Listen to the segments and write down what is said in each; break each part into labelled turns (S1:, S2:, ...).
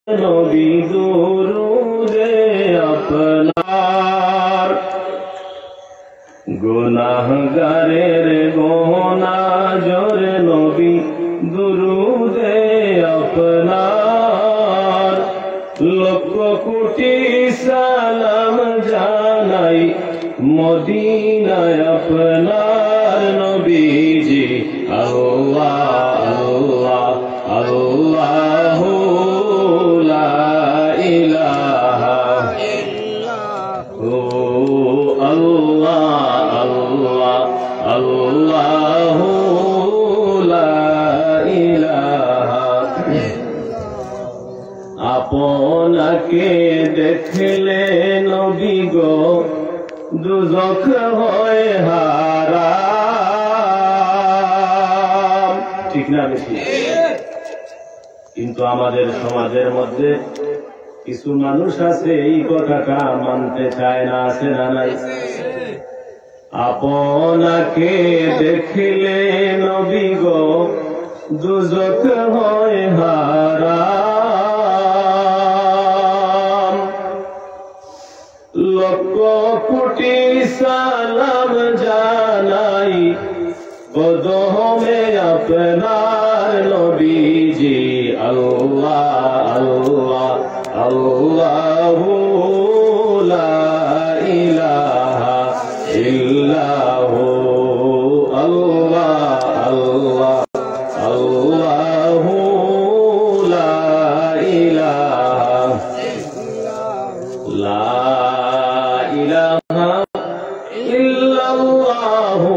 S1: নবী দুরুদে আপনার গুনাহগারের গোনা জোরে নবী দুরুদে আপনার লক্ষ কোটি সালাম জানাই মদিনায় আপনার নবীজি আল্লাহ আল্লাহ আল্লাহ লা ইলাহা ইল্লাল্লাহু আল্লাহ আল্লাহ আল্লাহ লা ইলাহা আপনাকে দেখলে নবী গো দুজখ হয় হারাম। ঠিক না বেশি? কিন্তু আমাদের সমাজের মধ্যে কিছু মানুষ আছে এই কথাটা মানতে চায় না, আছে না নাই? আপনাকে দেখলে নবী গো দুজখ হয় হারাম। লক্ষ কোটি সালাম জানাই কদমে আপনার নবীজি আল্লাহ আল্লাহ আল্লাহু লা ইলাহা ইল্লাহু আল্লাহ আল্লাহ আল্লাহু লা ইলাহা লা ইলাহা ইল্লাল্লাহু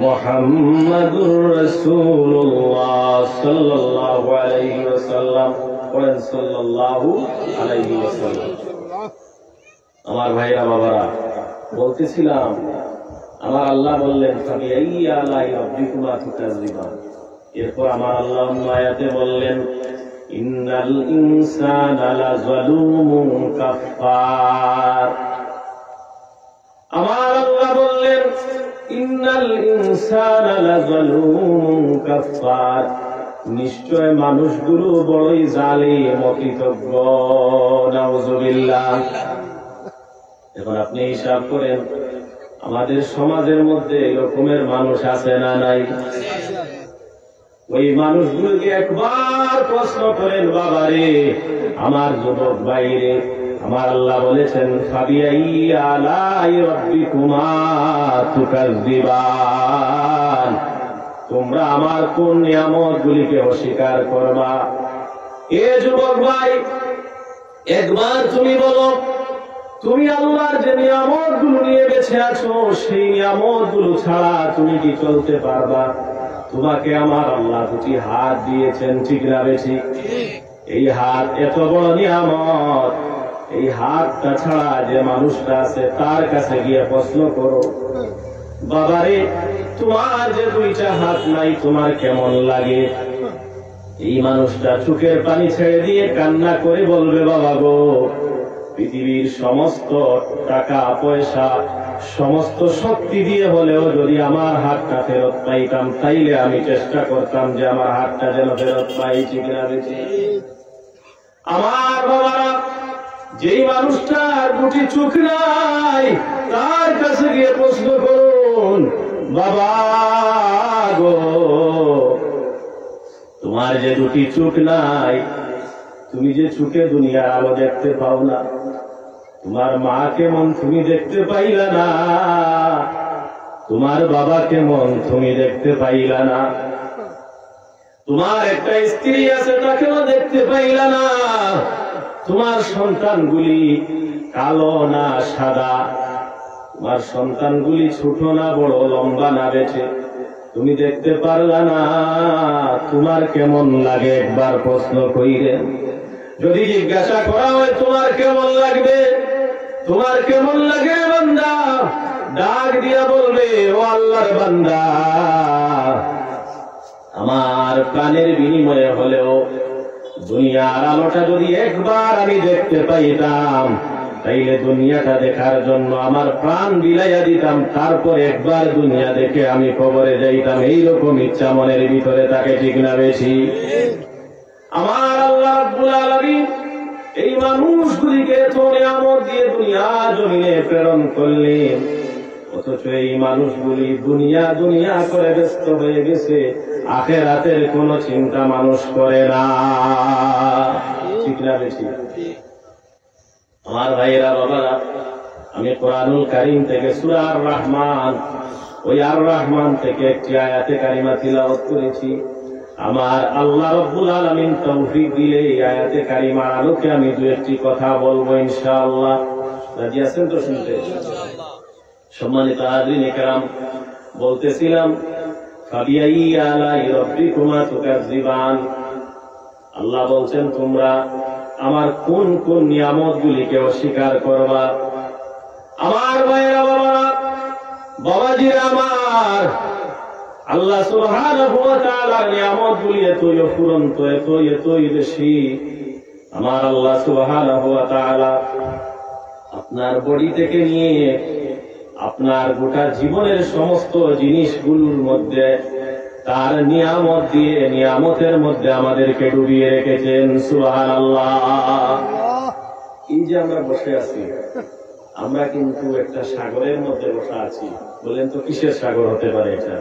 S1: মুহাম্মাদুর রাসূলুল্লাহ সাল্লাল্লাহু আলাইহি ওয়াসাল্লাম। বলেন সাল্লাল্লাহু আলাইহি ওয়াসাল্লাম। আমার ভাইরা বাবারা, বলতেছিলাম আমার আল্লাহ বললেন ফাবিআইয়ি আলাই রাব্বিকুমা তুকাযযিবান। এরপর আমার আল্লাহ আয়াতে বললেন ইন্নাল ইনসানা লাযালুমুন কাফফার। আমার আল্লাহ বললেন ইন্নাল ইনসানা লাযালুমুন কাফফার। নিশ্চয় মানুষগুলো বড়ই জালিম অকৃতজ্ঞ। নাউযুবিল্লাহ। এখন আপনি হিসাব করেন আমাদের সমাজের মধ্যে এরকমের মানুষ আছে না নাই? ওই মানুষগুলোকে একবার প্রশ্ন করেন বাবারে, আমার যুবক ভাইরে, আমার আল্লাহ বলেছেন ফাবিআইয়ি আলাই রাব্বিকুমা তুকাযযিবান। তোমরা আমার কোন নিয়ামতগুলিকে অস্বীকার করবা? এ যুবক ভাই, একবার তুমি বলো, তুমি আল্লাহর যে নিয়ামতগুলো নিয়ে বেঁচে আছো সেই নিয়ামতগুলো ছাড়া তুমি কি চলতে পারবা? তোমাকে আমার আল্লাহ দুটি হাত দিয়েছেন, ঠিক না বেশি? এই হাত এত বড় নিয়ামত, এই হাতটা ছাড়া যে মানুষটা আছে তার কাছে গিয়ে প্রশ্ন করো, বাবারে তোমার যে দুইটা হাত নাই তোমার কেমন লাগে? এই মানুষটা চোখের পানি ছেড়ে দিয়ে কান্না করে বলবে, বাবা গো, পৃথিবীর সমস্ত টাকা পয়সা সমস্ত শক্তি দিয়ে হলেও যদি আমার হাতটা ফেরত পাইতাম তাইলে আমি চেষ্টা করতাম যে আমার হাতটা যেন ফেরত পাই। ঠিক না বেশি? আমার বাবারা, যেই মানুষটার দুটি চোখ নাই তার কাছে গিয়ে প্রশ্ন করুন, বাবা গো, তোমার যে দুটি চোখ নাই, তুমি যে চোখে দুনিয়ার আলো দেখতে পাও না, তোমার মা কেমন তুমি দেখতে পাইলা না, তোমার বাবা কেমন তুমি দেখতে পাইলা না, তোমার একটা স্ত্রী আছে তাকেও দেখতে পাইলা না, তোমার সন্তানগুলি কালো না সাদা, তোমার সন্তানগুলি ছোট না বড়, লম্বা না বেঁচে, তুমি দেখতে পারলা না, তোমার কেমন লাগে একবার প্রশ্ন কইরেন। যদি জিজ্ঞাসা করা হয় তোমার কেমন লাগবে, তোমার কেমন লাগে বান্দা, ডাক দিয়া বলবে, ও আল্লাহর বান্দা, আমার প্রাণের বিনিময়ে হলেও দুনিয়ার আলোটা যদি একবার আমি দেখতে পাইতাম তাইলে দুনিয়াটা দেখার জন্য আমার প্রাণ বিলাইয়া দিতাম, তারপর একবার দুনিয়া দেখে আমি কবরে যাইতাম। এইরকম ইচ্ছা মনের ভিতরে থাকে, ঠিক না বেশি? আমার আল্লাহ রাব্বুল আলামিন এই মানুষগুলিকে তো নিয়ামত দিয়ে দুনিয়া জমিনে প্রেরণ করলেন, অথচ এই মানুষগুলি দুনিয়া দুনিয়া করে ব্যস্ত হয়ে গেছে, আখিরাতের কোনো চিন্তা মানুষ করে না। ঠিক না বেশি? আমার ভাইয়েরা বাবারা, আমি কোরআনুল কারীম থেকে সূরা আর রহমান, ওই আর রহমান থেকে একটি আয়াতে কারিমা তিলাওয়াত করেছি। আমার আল্লাহ রাব্বুল আলামিন তৌফিক দিলে এই আয়াতে কারিমার আলোকে আমি দু একটি কথা বলবো ইনশাআল্লাহ। রাজি আছেন তো শুনতে? সম্মানিত হাজরিনে কেরাম, বলতেছিলাম ফাবিআই আলাই রাব্বিকুমা তুকাজ্জিবান। আল্লাহ বলছেন তোমরা আমার কোন কোন নিয়ামতগুলিকে অস্বীকার করবা। আমার ভাইয়েরা বাবারা, বাবাজিরা আমার, আল্লাহ সুবহানাহু ওয়া তাআলার নিয়ামতগুলি এতই অফুরন্ত, এতই বেশি। আমার আল্লাহ সুবহানাহু ওয়া তাআলা আপনার বডি থেকে নিয়ে আপনার গোটা জীবনের সমস্ত জিনিসগুলোর মধ্যে তার নিয়ামত দিয়ে নিয়ামতের মধ্যে আমাদেরকে ডুবিয়ে রেখেছেন। সুবহানাল্লাহ। এই যে আমরা বসে আছি, আমরা কিন্তু একটা সাগরের মধ্যে বসে আছি। বলেন তো কিসের সাগর হতে পারে এটা?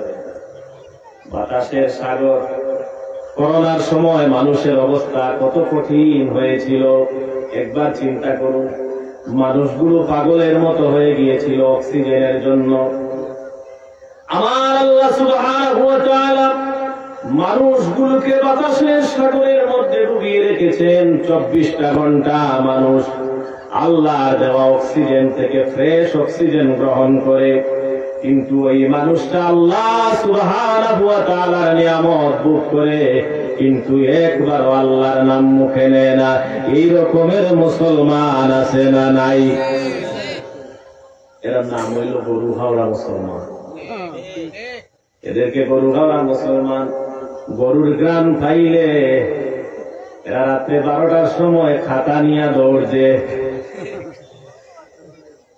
S1: বাতাসের সাগর। করোনার সময় মানুষের অবস্থা কত কঠিন হয়েছিল একবার চিন্তা করুন। মানুষগুলো পাগলের মতো হয়ে গিয়েছিল অক্সিজেনের জন্য। আমার আল্লাহ সুবহানাহু ওয়া তাআলা মানুষগুলোকে বাতাসের সাগরের মধ্যে ডুবিয়ে রেখেছেন। 24টা ঘন্টা মানুষ আল্লাহর দেওয়া অক্সিজেন থেকে ফ্রেশ অক্সিজেন গ্রহণ করে, কিন্তু এই মানুষটা আল্লাহ সুবহানাহু ওয়া তাআলার নিয়ামত ভোগ করে কিন্তু একবার আল্লাহর নাম মুখে নেয় না। এই রকমের মুসলমান আছে না নাই? এর নাম হইল গরু হাওড়া মুসলমান। এদেরকে গরু হাওড়া মুসলমান। গরুর গ্রাম পাইলে এরা রাত্রে 12টার সময় খাতা নিয়ে দৌড়ছে,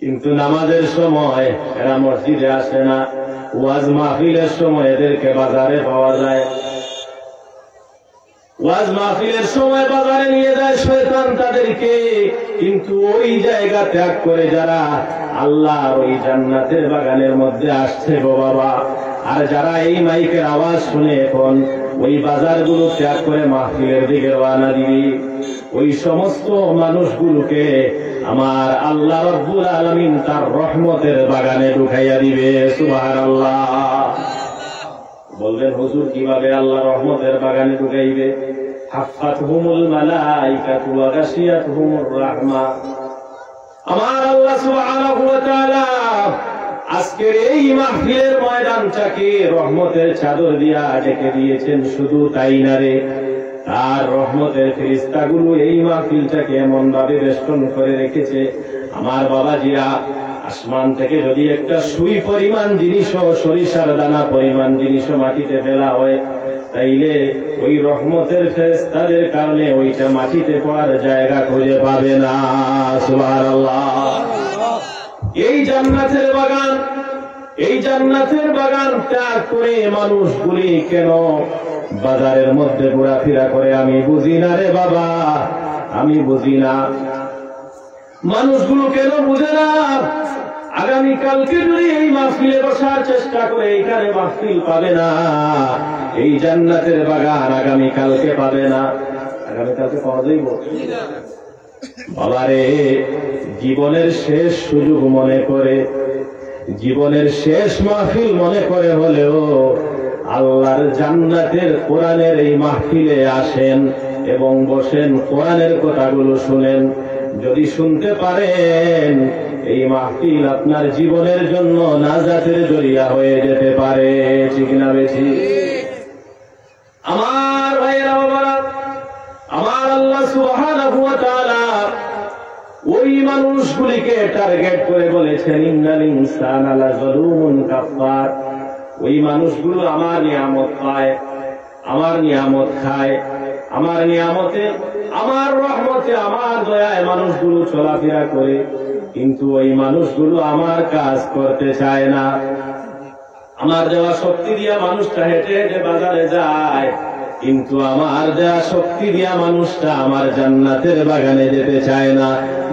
S1: কিন্তু নামাজের সময় এরা মসজিদে আসে না। ওয়াজ মাহফিলের সময় এদেরকে বাজারে পাওয়া যায়। ওয়াজ মাহফিলের সময় বাজারে নিয়ে যায় শয়তান তাদেরকে, কিন্তু ওই জায়গা ত্যাগ করে যারা আল্লাহর ওই জান্নাতের বাগানের মধ্যে আসছে গো বাবা, আর যারা এই মাইকের আওয়াজ শুনে এখন ওই বাজারগুলো ত্যাগ করে মাহফিলের দিকে রওনা দিবি, ওই সমস্ত মানুষগুলোকে আমার আল্লাহ রাব্বুল আলামিন তার রহমতের বাগানে ঢুকাইয়া দিবে। সুবহানাল্লাহ। বলবেন হুজুর কিভাবে আল্লাহ রহমতের বাগানে ঢুকাইবে? হাফাতহুমুল মালাইকাতু ওয়া গাশিয়াতহুমুর রাহমা। আমার আল্লাহ সুবহানাহু ওয়া তাআলা আজকের এই মাহফিলের ময়দানটাকে রহমতের চাদর দিয়া ঢেকে দিয়েছেন। শুধু তাই না রে, তার রহমতের ফেরেশতাগুলো এই মাহফিলটাকে এমন ভাবে বেষ্টন করে রেখেছে। আমার বাবাজিরা, আসমান থেকে যদি একটা সুই পরিমাণ জিনিসও, সরিষার দানা পরিমাণ জিনিসও মাটিতে ফেলা হয়, তাইলে ওই রহমতের ফেরেশতাদের কারণে ওইটা মাটিতে পড়ার জায়গা খুঁজে পাবে না। সুবহানাল্লাহ। এই জান্নাতের বাগান, এই জান্নাতের বাগান ত্যাগ করে মানুষগুলি কেন বাজারের মধ্যে ঘোরাফেরা করে? আমি বুঝি না রে বাবা, আমি বুঝি না। মানুষগুলো কেন বুঝে না? আগামীকালকে যদি এই মাহফিলে বসার চেষ্টা করে, এখানে মাহফিল পাবে না। এই জান্নাতের বাগান আগামীকালকে পাবে না। আগামীকালকে পাওয়া যাইব? বাবারে, জীবনের শেষ সুযোগ মনে করে, জীবনের শেষ মাহফিল মনে করে হলেও আল্লাহর জান্নাতের কোরআনের এই মাহফিলে আসেন এবং বসেন, কোরআনের কথাগুলো শুনেন। যদি শুনতে পারেন, এই মাহফিল আপনার জীবনের জন্য নাজাতের জরিয়া হয়ে যেতে পারে। ঠিক না বেশি? আমার ভাইয়েরা বাবারা, আমার আল্লাহ সুবহানাহু ওয়া তাআলা ওই মানুষগুলিকে টার্গেট করে বলেছেন, ইন্নাল ইনসানা লাযালুমুন কাফফার। ওই মানুষগুলো আমার নিয়ামত পায়, আমার নিয়ামত খায়, আমার নিয়ামতে, আমার রহমতে, আমার দয়ায় মানুষগুলো চলাফেরা করে, কিন্তু ওই মানুষগুলো আমার কাজ করতে চায় না। আমার দেওয়া শক্তি দিয়া মানুষটা হেঁটে হেঁটে বাজারে যায়, কিন্তু আমার দেয়া শক্তি দিয়া মানুষটা আমার জান্নাতের বাগানে যেতে চায় না।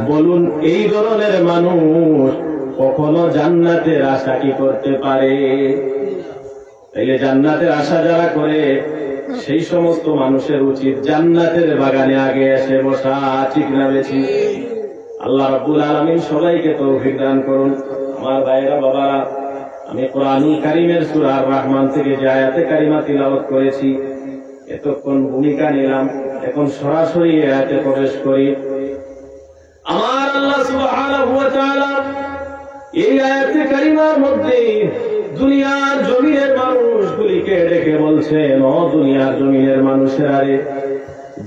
S1: বলুন, এই ধরনের মানুষ কখনো জান্নাতের আশা কি করতে পারে? তাইলে জান্নাতের আশা যারা করে সেই সমস্ত মানুষের উচিত জান্নাতের বাগানে আগে এসে বসা, ঠিক না বেশি? আল্লাহ রাব্বুল আলামিন সবাইকে তৌফিক দান করুন। আমার ভাইরা বাবারা, আমি কোরআনুল কারীমের সূরা আর-রাহমান থেকে যে আয়াতে কারিমা তিলাওয়াত করেছি, এতক্ষণ ভূমিকা নিলাম, এখন সরাসরি আয়াতে প্রবেশ করি। আমার আল্লাহ সুবহানাহু ওয়া তাআলা এই আয়াতে কারিমার মধ্যে দুনিয়ার জমিনের মানুষগুলিকে ডেকে বলছেন, ও দুনিয়ার জমিনের মানুষেরা রে,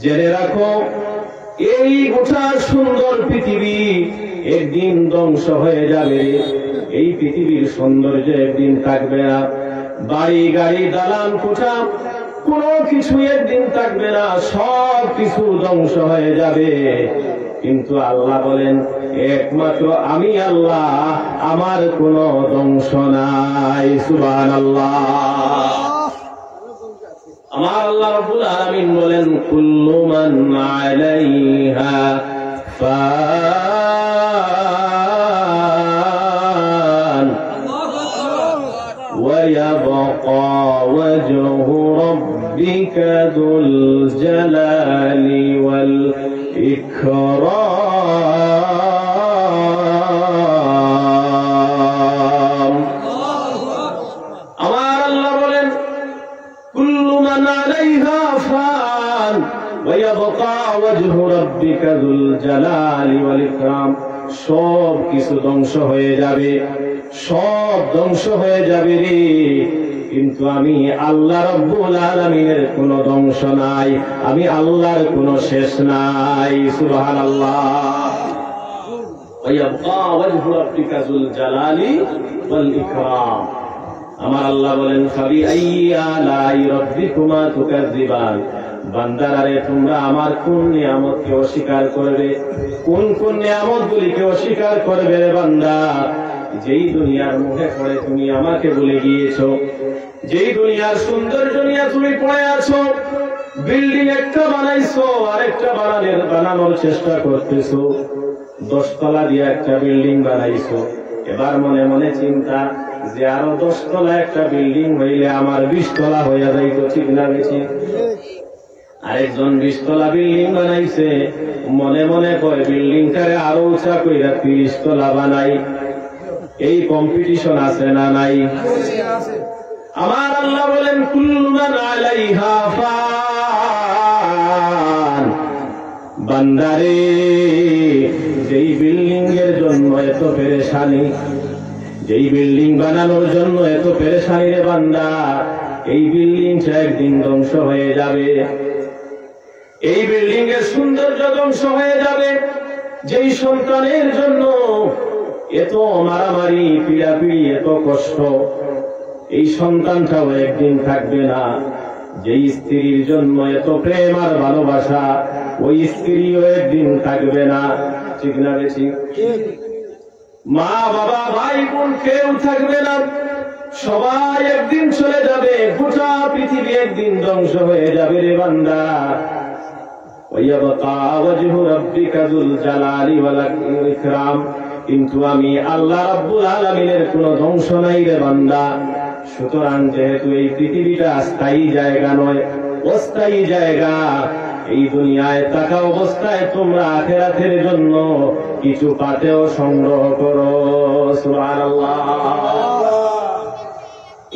S1: জেনে রাখো এই গোটা সুন্দর পৃথিবী একদিন ধ্বংস হয়ে যাবে। এই পৃথিবীর সৌন্দর্য একদিন থাকবে না। বাড়ি গাড়ি দালান কোঠা কোনো কিছু একদিন থাকবে না, সব কিছু ধ্বংস হয়ে যাবে। কিন্তু আল্লাহ বলেন, একমাত্র আমি আল্লাহ, আমার কোনো ধ্বংস নাই। সুবহানাল্লাহ। আমার আল্লাহ রাব্বুল আলামিন বলেন, কুল্লু মান আলাইহা ফান ওয়া ইয়াবকা ওয়াজহু রাব্বিকা যুল জালালি ওয়াল ইকরাম। আমার আল্লাহ বলেন, কুল্লু মান আলাইহা ফান ওয়া ইয়াবকা ওয়াজহু রাব্বিকা যুল জালালি ওয়াল ইকরাম। সব কিছু ধ্বংস হয়ে যাবে, সব ধ্বংস হয়ে যাবে রে, কিন্তু আমি আল্লাহ রাব্বুল আলামিনের কোনো ধ্বংস নাই, আমি আল্লাহর কোনো শেষ নাই। সুবহানাল্লাহ। ওয়া ইয়াবকা ওয়াজহু রাব্বিকা যুল জালালি ওয়াল ইকরাম। আমার আল্লাহ বলেন, ফাবিআইয়ি আলাই রাব্বিকুমা তুকাযযিবান। বান্দারা, তোমরা আমার কোন নিয়ামতকে অস্বীকার করবে? কোন কোন নিয়ামতগুলিকে অস্বীকার করবে রে বান্দা? যেই দুনিয়ার মুখে পড়ে তুমি আমাকে ভুলে গিয়েছো, যেই দুনিয়ার সৌন্দর্য নিয়ে তুমি পড়ে আছো, বিল্ডিং একটা বানাইছো, আরেকটা বানানোর চেষ্টা করতেছো, 10 তলা দিয়ে একটা বিল্ডিং বানাইছো। এবার মনে মনে চিন্তা যে আরো 10 তলা একটা বিল্ডিং হইলে আমার 20 তলা হইয়া যাইতো, ঠিক না বেশি? আরেকজন 20 তলা বিল্ডিং বানাইছে, মনে মনে কয় বিল্ডিংটারে আরো উঁচা কইরা 30 তলা বানাই। এই কম্পিটিশন আছে না নাই? আমার আল্লাহ বলেন, কুল্লু মান আলাইহা ফান। বান্দারে, যেই বিল্ডিং এর জন্য এত পেরেশানি, যেই বিল্ডিং বানানোর জন্য এত পেরেশানি রে বান্দা, এই বিল্ডিংটা একদিন ধ্বংস হয়ে যাবে। এই বিল্ডিং এর সৌন্দর্য ধ্বংস হয়ে যাবে। যেই সন্তানের জন্য এত মারামারি, পিড়াপিড়ি, এত কষ্ট, এই সন্তানটাও একদিন থাকবে না। যেই স্ত্রীর জন্য এত প্রেম আর ভালোবাসা, ওই স্ত্রীও একদিন থাকবে না, ঠিক না বেশি? মা বাবা ভাই বোন কেউ থাকবে না, সবাই একদিন চলে যাবে। গোটা পৃথিবী একদিন ধ্বংস হয়ে যাবে রে বান্দা। ওয়ায়াবকা ওয়াজহু রাব্বিকা যুল জালালি ওয়াল ইকরাম। কিন্তু আমি আল্লাহ রাব্বুল আলামিনের কোনো ধ্বংস নাই রে বান্দা। সুতরাং যেহেতু এই পৃথিবীটা স্থায়ী জায়গা নয়, অস্থায়ী জায়গা, এই দুনিয়ায় থাকা অবস্থায় তোমরা আখিরাতের জন্য কিছু পাতেও সংগ্রহ করো। সুবহানাল্লাহ।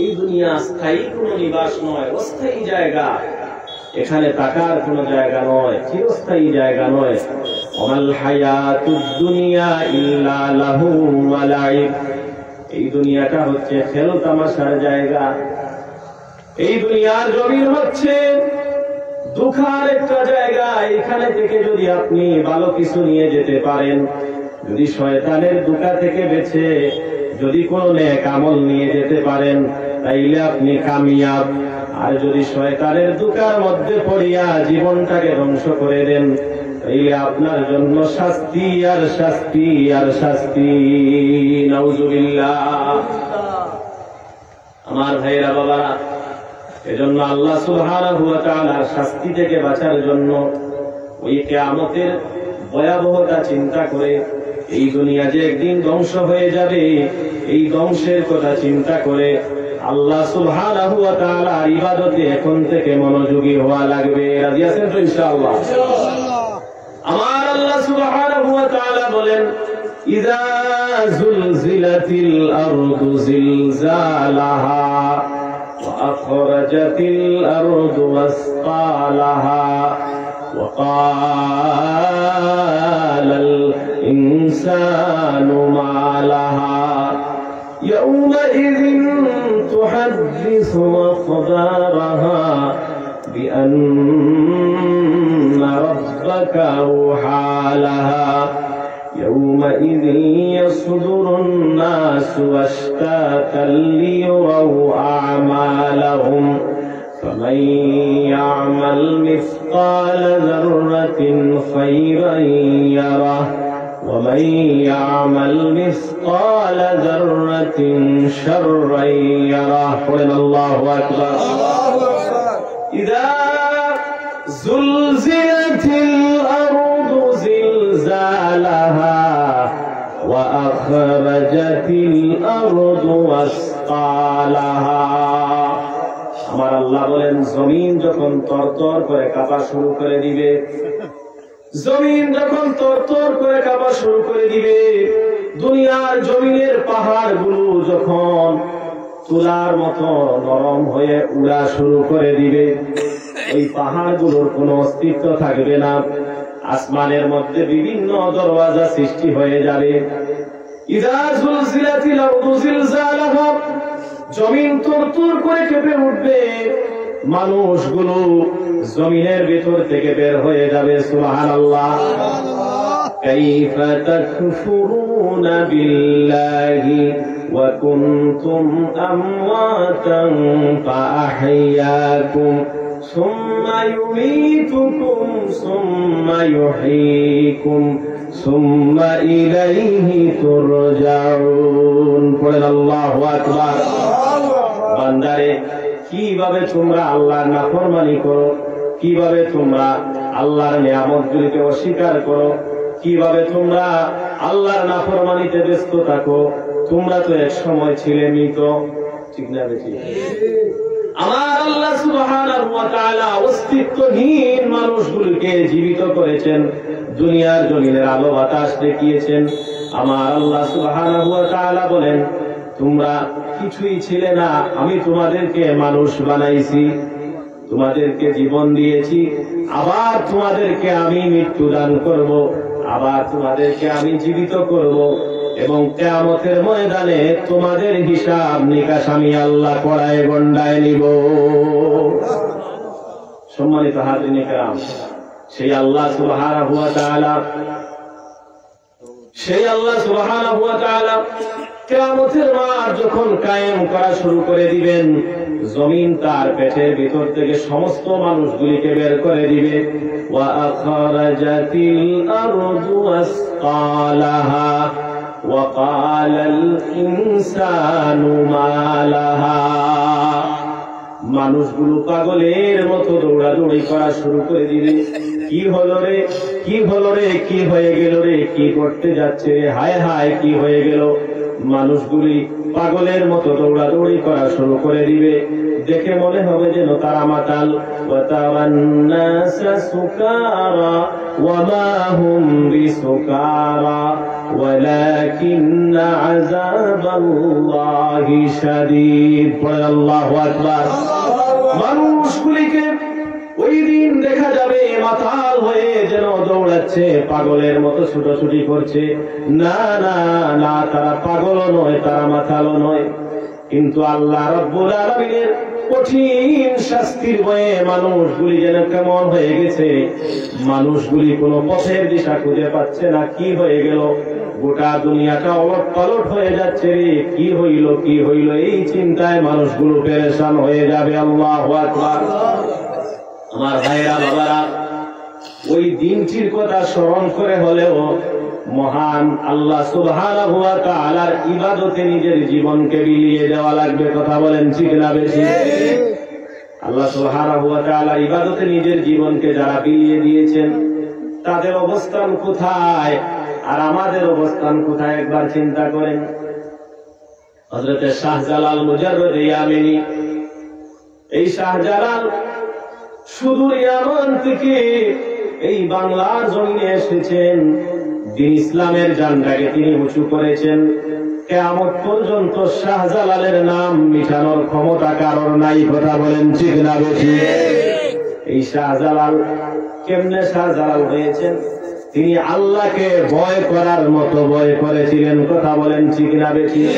S1: এই দুনিয়া স্থায়ী কোনো নিবাস নয়, অস্থায়ী জায়গা। এখানে থাকার কোনো জায়গা নয়, চিরস্থায়ী জায়গা নয়। ওয়াল হায়াতুদ দুনিয়া ইল্লা লাহু ওয়া লাইব। এই দুনিয়াটা হচ্ছে খেল তামাশার জায়গা। এই দুনিয়ার জমিন হচ্ছে দুঃখার একটা জায়গা। এখানে থেকে যদি আপনি ভালো কিছু নিয়ে যেতে পারেন, যদি শয়তানের দুঃখা থেকে বেঁচে যদি কোনো নেক আমল নিয়ে যেতে পারেন, তাইলে আপনি কামিয়াব। আর যদি শয়তানের দুঃখার মধ্যে পড়িয়া জীবনটাকে ধ্বংস করে দেন, তাইলে আপনার জন্য শাস্তি আর শাস্তি আর শাস্তি। নাউজুবিল্লাহ। আমার ভাইরা বাবারা, এজন্য আল্লাহ সুবহানাহু ওয়া তাআলার শাস্তি থেকে বাঁচার জন্য ওই কিয়ামতের ভয়াবহতা চিন্তা করে, এই দুনিয়া যে একদিন ধ্বংস হয়ে যাবে, এই ধ্বংসের কথা চিন্তা করে আল্লাহ সুবহানাহু ওয়া তাআলার ইবাদতে এখন থেকে মনোযোগী হওয়া লাগবে। রাজি আছেন তো ইনশাআল্লাহ? আমার আল্লাহ সুবহানাহু ওয়া তাআলা বলেন, ইযা যুলজিলাতিল আরদু জিলজালাহা ওয়া আখরাজাতিল আরদু আসকালাহা ওয়া ক্বালাল ইনসানু মা লাহা ইয়াওমাইযিন তুহাদ্দিসু আখবারাহা বিআন্না রাব্বাকা আওহা লাহা يومئذ يصدر الناس أشتاتا ليروا أعمالهم فمن يعمل مثقال ذرة خيرا يره ومن يعمل مثقال ذرة شرا يره. قل الله أكبر. إذا زلزلت الأرض زلزالها وأخرجت الأرض أثقالها. আমার আল্লাহ বলেন, জমিন যখন তরতর করে কাঁপা শুরু করে দিবে, জমিন যখন তরতর করে কাঁপা শুরু করে দিবে, দুনিয়ার জমিনের পাহাড়গুলো যখন তুলার মতো নরম হয়ে উড়া শুরু করে দিবে, এই পাহাড়গুলোর কোনো অস্তিত্ব থাকবে না, আসমানের মধ্যে বিভিন্ন দরওয়াজা সৃষ্টি হয়ে যাবে। ইযা যুলজিলাতিল আরদু জিলজালাহা, জমিন তরতর করে কেঁপে উঠবে, মানুষগুলো জমিনের ভিতর থেকে বের হয়ে যাবে। সুবহানাল্লাহ। কাইফা তাকফুরুনা বিল্লাহি ওয়া কুনতুম আমওয়াতান ফাআহইয়াকুম সুম্মা ইউমীতুকুম সুম্মা ইউহয়ীকুম সুম্মা ইলাইহি তুরজাউন। পড়েন আল্লাহু আকবার। বান্দারে, কিভাবে তোমরা আল্লাহর নাফরমানি করো, কিভাবে তোমরা আল্লাহর নিয়ামতগুলিকে অস্বীকার করো, কিভাবে তোমরা আল্লাহর নাফরমানিতে ব্যস্ত থাকো। তোমরা তো এক সময় ছিলে মৃত, ঠিক না বেশি? আমার আল্লাহ সুবহানাহু ওয়া তাআলা অস্তিত্বহীন মানুষগুলোকে জীবিত করেছেন, দুনিয়ার জমিনের আলো বাতাস দেখিয়েছেন। আমার আল্লাহ সুবহানাহু ওয়া তাআলা বলেন, তোমরা কিছুই ছিলে না, আমি তোমাদেরকে মানুষ বানাইছি, তোমাদেরকে জীবন দিয়েছি, আবার তোমাদেরকে আমি মৃত্যু দান করব, আবার তোমাদেরকে আমি জীবিত করব, এবং কিয়ামতের ময়দানে তোমাদের হিসাব নিকাশ আমি আল্লাহ কড়ায় গন্ডায় নিব। সম্মানিত হাজিরিন কিরাম, সেই আল্লাহ সুবহানাহু ওয়া তাআলা কিয়ামতের মাঠ যখন কায়েম করা শুরু করে দিবেন, জমিন তার পেটের ভিতর থেকে সমস্ত মানুষগুলিকে বের করে দিবে। ওয়া আখরাজাতিল আরদু আসকালাহা ওয়া ক্বালাল ইনসানু মা লাহা। মানুষগুলো পাগলের মতো দৌড়াদৌড়ি করা শুরু করে দিবে। কি হলো রে, কি হলো রে, কি হয়ে গেল রে, কি করতে যাচ্ছে রে, হায় হায় কি হয়ে গেল। মানুষগুলি পাগলের মতো দৌড়াদৌড়ি করা শুরু করে দিবে। দেখে মনে হবে যেন তারা মাতাল। ওয়া তারান নাসা সুকারা ওয়া মা হুম বিসুকারা ওয়ালাকিন্না আযাবাল্লাহি শাদীদ। আল্লাহু আকবার। মানুষগুলিকে ওই দিন দেখা যাবে মাতাল হয়ে যেন দৌড়াচ্ছে, পাগলের মতো ছুটোছুটি করছে। না না না, তারা পাগলও নয়, তারা মাতালও নয়, কিন্তু আল্লাহ রাব্বুল আলামিনের কঠিন শাস্তির ভয়ে মানুষগুলি যেন কেমন হয়ে গেছে। মানুষগুলি কোনো পথের দিশা খুঁজে পাচ্ছে না। কি হয়ে গেল, গোটা দুনিয়াটা ওলট পালট হয়ে যাচ্ছে রে, কি হইল কি হইল, এই চিন্তায় মানুষগুলো পেরেশান হয়ে যাবে। আল্লাহু আকবার। আমার ভাইরা বাবারা, ওই দিনটির কথা স্মরণ করে হলেও মহান আল্লাহ সুবহানাহু ওয়া তাআলার ইবাদতে নিজের জীবনকে বিলিয়ে দেওয়া লাগবে। কথা বলেন ঠিক না বেশি? আল্লাহ সুবহানাহু ওয়া তাআলার ইবাদতে নিজের জীবনকে যারা বিলিয়ে দিয়েছেন তাদের অবস্থান কোথায় আর আমাদের অবস্থান কোথায় একবার চিন্তা করেন। হযরত শাহজালাল মুজাররদ ইয়ামানি, এই শাহজালাল সুদূর ইয়ামান থেকে এই বাংলার জমিনে এসেছেন, দ্বীন ইসলামের ঝান্ডাকে তিনি উঁচু করেছেন। কিয়ামত পর্যন্ত শাহজালালের নাম মিটানোর ক্ষমতা কারোর নাই। কথা বলেন ঠিক না বেঠিক? এই শাহজালাল কেমনে শাহজালাল হয়েছেন? তিনি আল্লাহকে ভয় করার মতো ভয় করেছিলেন। কথা বলেন ঠিক না বেঠিক?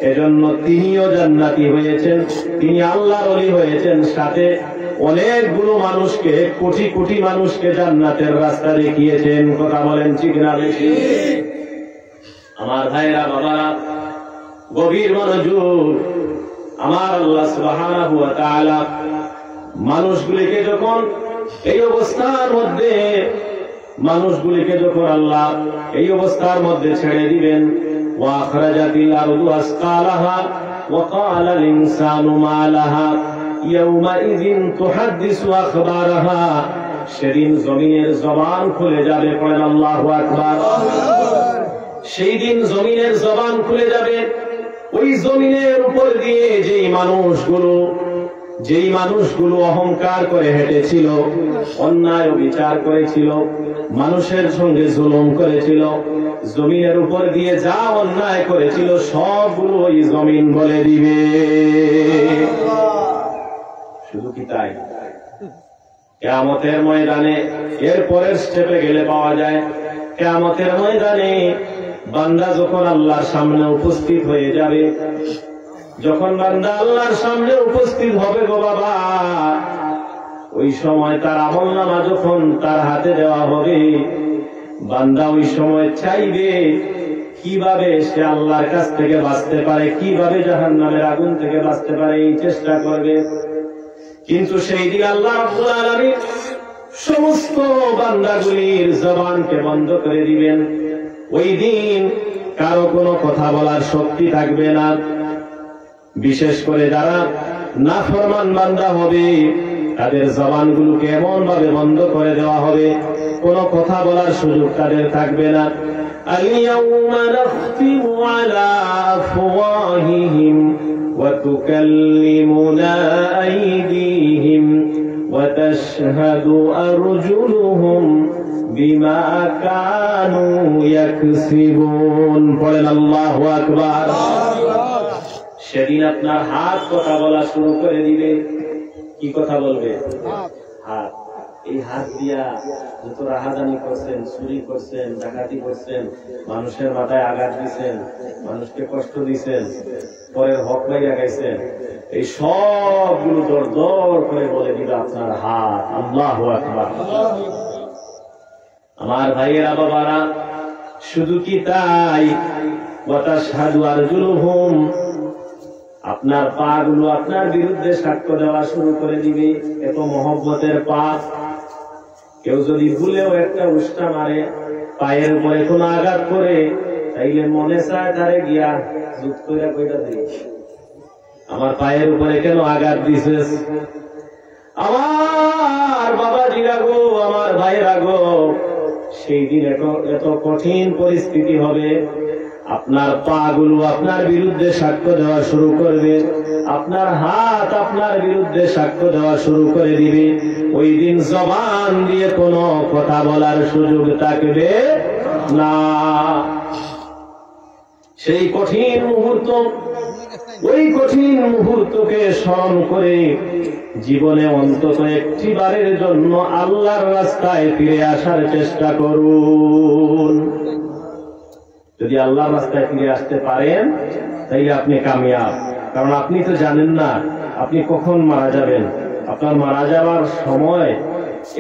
S1: এজন্য তিনিও জান্নাতি হয়েছেন, তিনি আল্লাহর ওলি হয়েছেন, সাথে অনেকগুলো মানুষকে, কোটি কোটি মানুষকে জান্নাতের রাস্তা দেখিয়েছেন। কথা বলেন ঠিক না বেঠিক? আমার ভাইরা বাবারা, গভীর মনোযোগ। আমার আল্লাহ সুবহানাহু ওয়া তাআলা মানুষগুলিকে যখন এই অবস্থার মধ্যে, মানুষগুলিকে যখন আল্লাহ এই অবস্থার মধ্যে ছেড়ে দিবেন, ওয়া আখরাজাতিল আরদু আসকালাহা ওয়া ক্বালাল ইনসানু মা লাহা ইয়াউমাইযিন তুহাদ্দিসু আখবারাহা, সেদিন জমিনের জবান খুলে যাবে। পড়েন আল্লাহু আকবার। সেই দিন জমিনের জবান খুলে যাবে। ওই জমিনের উপর দিয়ে যেই মানুষগুলো অহংকার করে হেঁটেছিল, অন্যায় বিচার করেছিল, মানুষের সঙ্গে জুলুম করেছিল, জমিনের উপর দিয়ে যা অন্যায় করেছিল সবগুলো ওই জমিন বলে দিবে। শুধু কি তাই? কিয়ামতের ময়দানে এর পরের স্টেপে গেলে পাওয়া যায়, কিয়ামতের ময়দানে বান্দা যখন আল্লাহর সামনে উপস্থিত হয়ে যাবে, যখন বান্দা আল্লাহর সামনে উপস্থিত হবে গো বাবা, ওই সময় তার আমলনামা যখন তার হাতে দেওয়া হবে, বান্দা ওই সময় চাইবে কিভাবে সে আল্লাহর কাছ থেকে বাঁচতে পারে, কিভাবে জাহান্নামের আগুন থেকে বাঁচতে পারে, এই চেষ্টা করবে। কিন্তু সেই দিন আল্লাহ রাব্বুল আলামিন সমস্ত বান্দাগুলির জবানকে বন্ধ করে দিবেন। ওই দিন কারো কোনো কথা বলার শক্তি থাকবে না। বিশেষ করে যারা নাফরমান বান্দা হবে তাদের জবানগুলোকে এমন ভাবে বন্ধ করে দেওয়া হবে, কোনো কথা বলার সুযোগ তাদের থাকবে না। আল-ইয়াউমা নাখতিমু আলা আফওয়াহিহিম ওয়া তুকাল্লিমুনা আইদিহিম ওয়া তাশহাদু আরজুলুহুম বিমা কানু ইয়াকসিবুন। পড়েন আল্লাহু আকবার। সেদিন আপনার হাত কথা বলা শুরু করে দিবে। কি কথা বলবে? হাত। এই হাত দিয়া যত রাহাজানি করছেন, চুরি করছেন, ডাকাতি করছেন, মানুষের মাথায় আঘাত দিচ্ছেন, মানুষকে কষ্ট দিচ্ছেন, পরের হক মাইরা গাইছেন, এই সবগুলো দর দর করে বলে দিবে আপনার হাত। আল্লাহু আকবার। আমার ভাইয়েরা বাবারা, শুধু কি তাই? ওয়া তাশহাদু আরজুলুহুম, আপনার পা গুলো আপনার বিরুদ্ধে সাক্ষ্য দেওয়া শুরু করে দিবে। এত মহব্বতের পা, কেউ যদি ভুলেও একটা উষ্টা মারে, পায়ের উপরে কোনো আঘাত করে, তাইলে মনে চায় তারে গিয়া যুক্ত করে কইটা দিই, আমার পায়ের উপরে কেন আঘাত দিছিস? আমার বাবাজিরা গো, আমার ভাইরা গো, সেই দিন এত কঠিন পরিস্থিতি হবে, আপনার পা গুলো আপনার বিরুদ্ধে সাক্ষ্য দেওয়া শুরু করবে, আপনার হাত আপনার বিরুদ্ধে সাক্ষ্য দেওয়া শুরু করে দিবে। ওই দিন জবান দিয়ে কোনো কথা বলার সুযোগ থাকবে না। সেই কঠিন মুহূর্ত, ওই কঠিন মুহূর্তকে স্মরণ করে জীবনে অন্তত একটি বারের জন্য আল্লাহর রাস্তায় ফিরে আসার চেষ্টা করুন। যদি আল্লাহর রাস্তায় ফিরে আসতে পারেন তাইলে আপনি কামিয়াব। কারণ আপনি তো জানেন না আপনি কখন মারা যাবেন। আপনার মারা যাওয়ার সময়,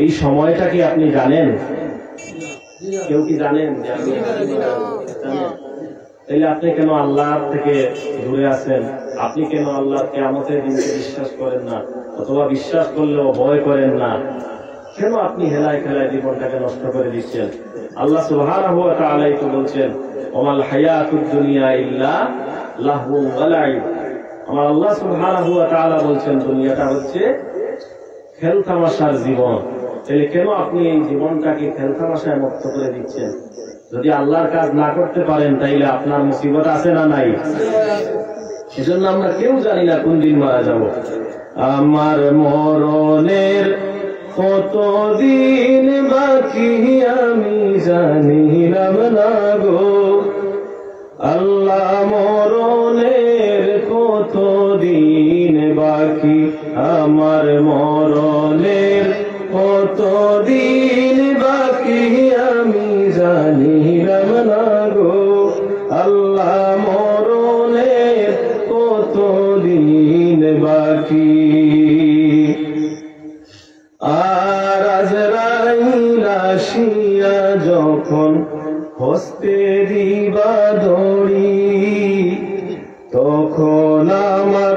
S1: এই সময়টা কি আপনি জানেন? কেউ কি জানেন? তাইলে আপনি কেন আল্লাহ থেকে দূরে আছেন? আপনি কেন আল্লাহ কিয়ামতের দিনকে বিশ্বাস করেন না, অথবা বিশ্বাস করলেও ভয় করেন না? কেন আপনি হেলায় খেলায় জীবনটাকে নষ্ট করে দিচ্ছেন? আল্লাহ সুবহানাহু ওয়া তাআলা তো বলছেন, ওমাল হায়াতুদ দুনিয়া ইল্লা লাহবুন ওয়া লাইব। আমার আল্লাহ সুবহানাহু ওয়া তাআলা বলছেন দুনিয়াটা হচ্ছে খেলতামাশার জীবন, তাহলে কেন আপনি এই জীবনটাকে খেলতামাশায় মুক্ত করে দিচ্ছেন? যদি আল্লাহর কাজ না করতে পারেন তাইলে আপনার মুসিবত আছে না নাই? এজন্য আমরা কেউ জানি না কোন দিন মারা যাব। আমার মরণের কতদিন বাকি আমি জানিলাম না গো আল্লাহ, মরণের কতদিন বাকি, আমার মরণের কতদিন বাকি আমি জানিলাম না গো আল্লাহ, মরণের কতদিন বাকি। আর আজরাইল আসিয়া যখন হস্তে দিবা দড়ি, তখন আমার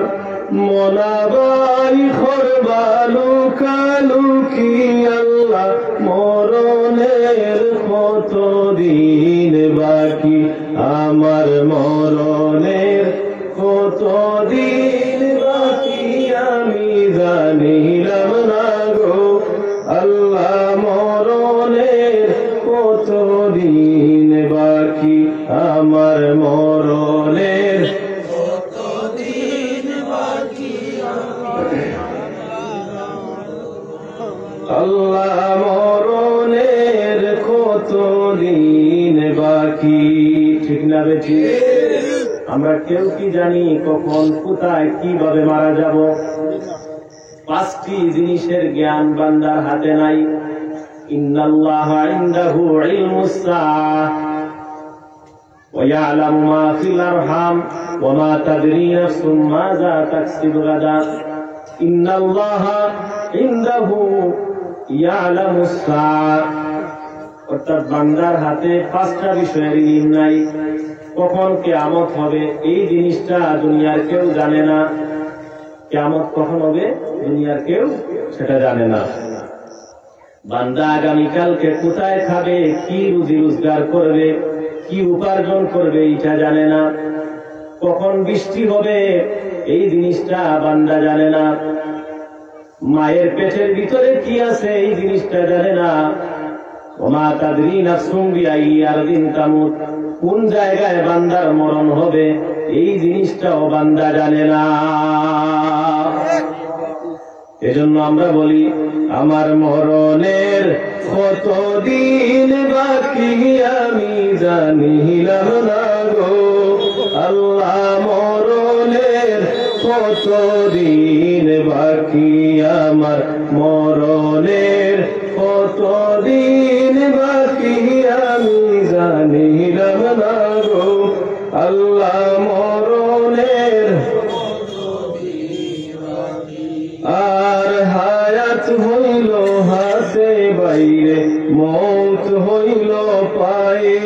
S1: মনাবাই খরবা লুকালুকি আল্লাহ, মরণের কতদিন বাকি, আমার মরণের কতদিন বাকি আমি জানিলাম না গো আল্লাহ, মরণের কতদিন বাকি, আমার মরণের কতদিন বাকি আল্লাহ, মরণের কতদিন বাকি। ঠিক না বেঠি? আমরা কেউ কি জানি কখন কোথায় কিভাবে মারা যাব? 5টি জিনিসের জ্ঞান বান্দার হাতে নাই। ইন্নাল্লাহা ইনদাহু ইলমুস সাআহ ওয়া ইয়ালামু মা ফিল আরহাম ওয়া মা তাদরি নাফসুম মাযা তাকসিবু গাদা। ইন্নাল্লাহা ইনদাহু ইয়ালামুস সাআহ, অর্থাৎ বান্দার হাতে 5টা বিষয়ের ইলম নাই। কখন কিয়ামত হবে এই জিনিসটা দুনিয়ার কেউ জানে না। কিয়ামত কখন হবে দুনিয়ার কেউ সেটা জানে না। বান্দা আগামীকালকে কোথায় খাবে, কি রুজি রোজগার করবে, কি উপার্জন করবে এটা জানে না। কখন বৃষ্টি হবে এই জিনিসটা বান্দা জানে না। মায়ের পেটের ভিতরে কি আছে এই জিনিসটা জানে না। ওমা তাদরি নাফসুম বিআইয়ি আরদিন তামুত, কোন জায়গায় বান্দার মরণ হবে এই জিনিসটাও বান্দা জানে না। এজন্য আমরা বলি আমার মরণের কতদিন বাকি আমি জানিলাম না গো আল্লাহ, মরণের কতদিন বাকি, আমার মরণের কতদিন বাকি আমি জানিলাম না গো আল্লাহ, মরণের আর হায়াত হইল হাতে বাইরে, মৌত হইল পায়ে,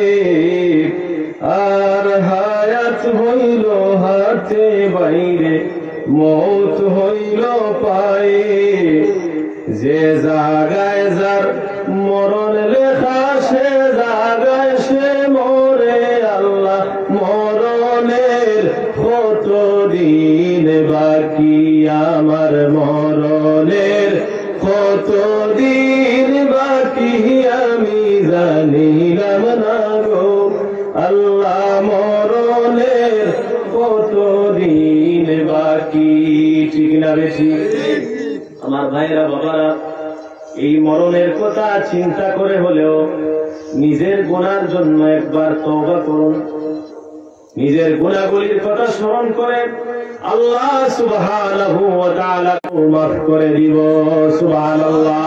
S1: আর হায়াত হইল হাতে বাইরে, মৌত হইল পায়ে। যে জাগায় যার মরণ লেখা সে জাগায় সে মরে আল্লাহ, মরণের কতদিন বাকি, আমার মরণের কতদিন বাকি আমি জানিলাম না গো আল্লাহ, মরণের কতদিন বাকি। ঠিক না বেশি? আমার ভাইরা বাবারা, এই মরণের কথা চিন্তা করে হলেও নিজের গুনার জন্য একবার তওবা করুন। নিজের গুনাহগুলির কথা স্মরণ করে আল্লাহ সুবহানাহু ওয়া তাআলা মাফ করে দিব। সুবহানাল্লাহ।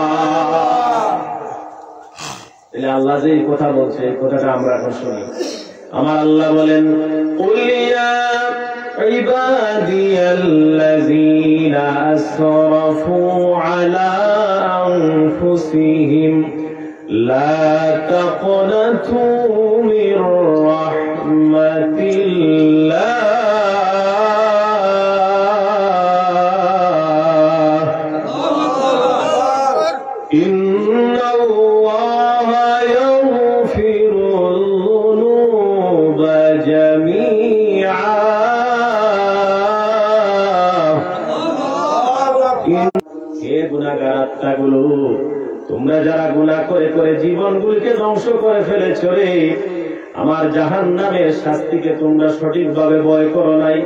S1: তাহলে আল্লাহ যে এই কথা বলছে এই কথাটা আমরা এখন শুনি। আমার আল্লাহ বলেন, কুল ইয়া ইবাদিয়াল্লাযীনা আসরাফু আলা আনফুসিহিম লা তাকনাতু মির রাহমাতিল্লাহ ইন্নাল্লাহা ইয়াগফিরুয যুনুবা জামিআ। হে গুনাহগার করে করে জীবনগুলিকে ধ্বংস করে ফেলেছ রে। আমার জাহান্নামের শাস্তিকে তোমরা সঠিকভাবে ভয় করো নাই,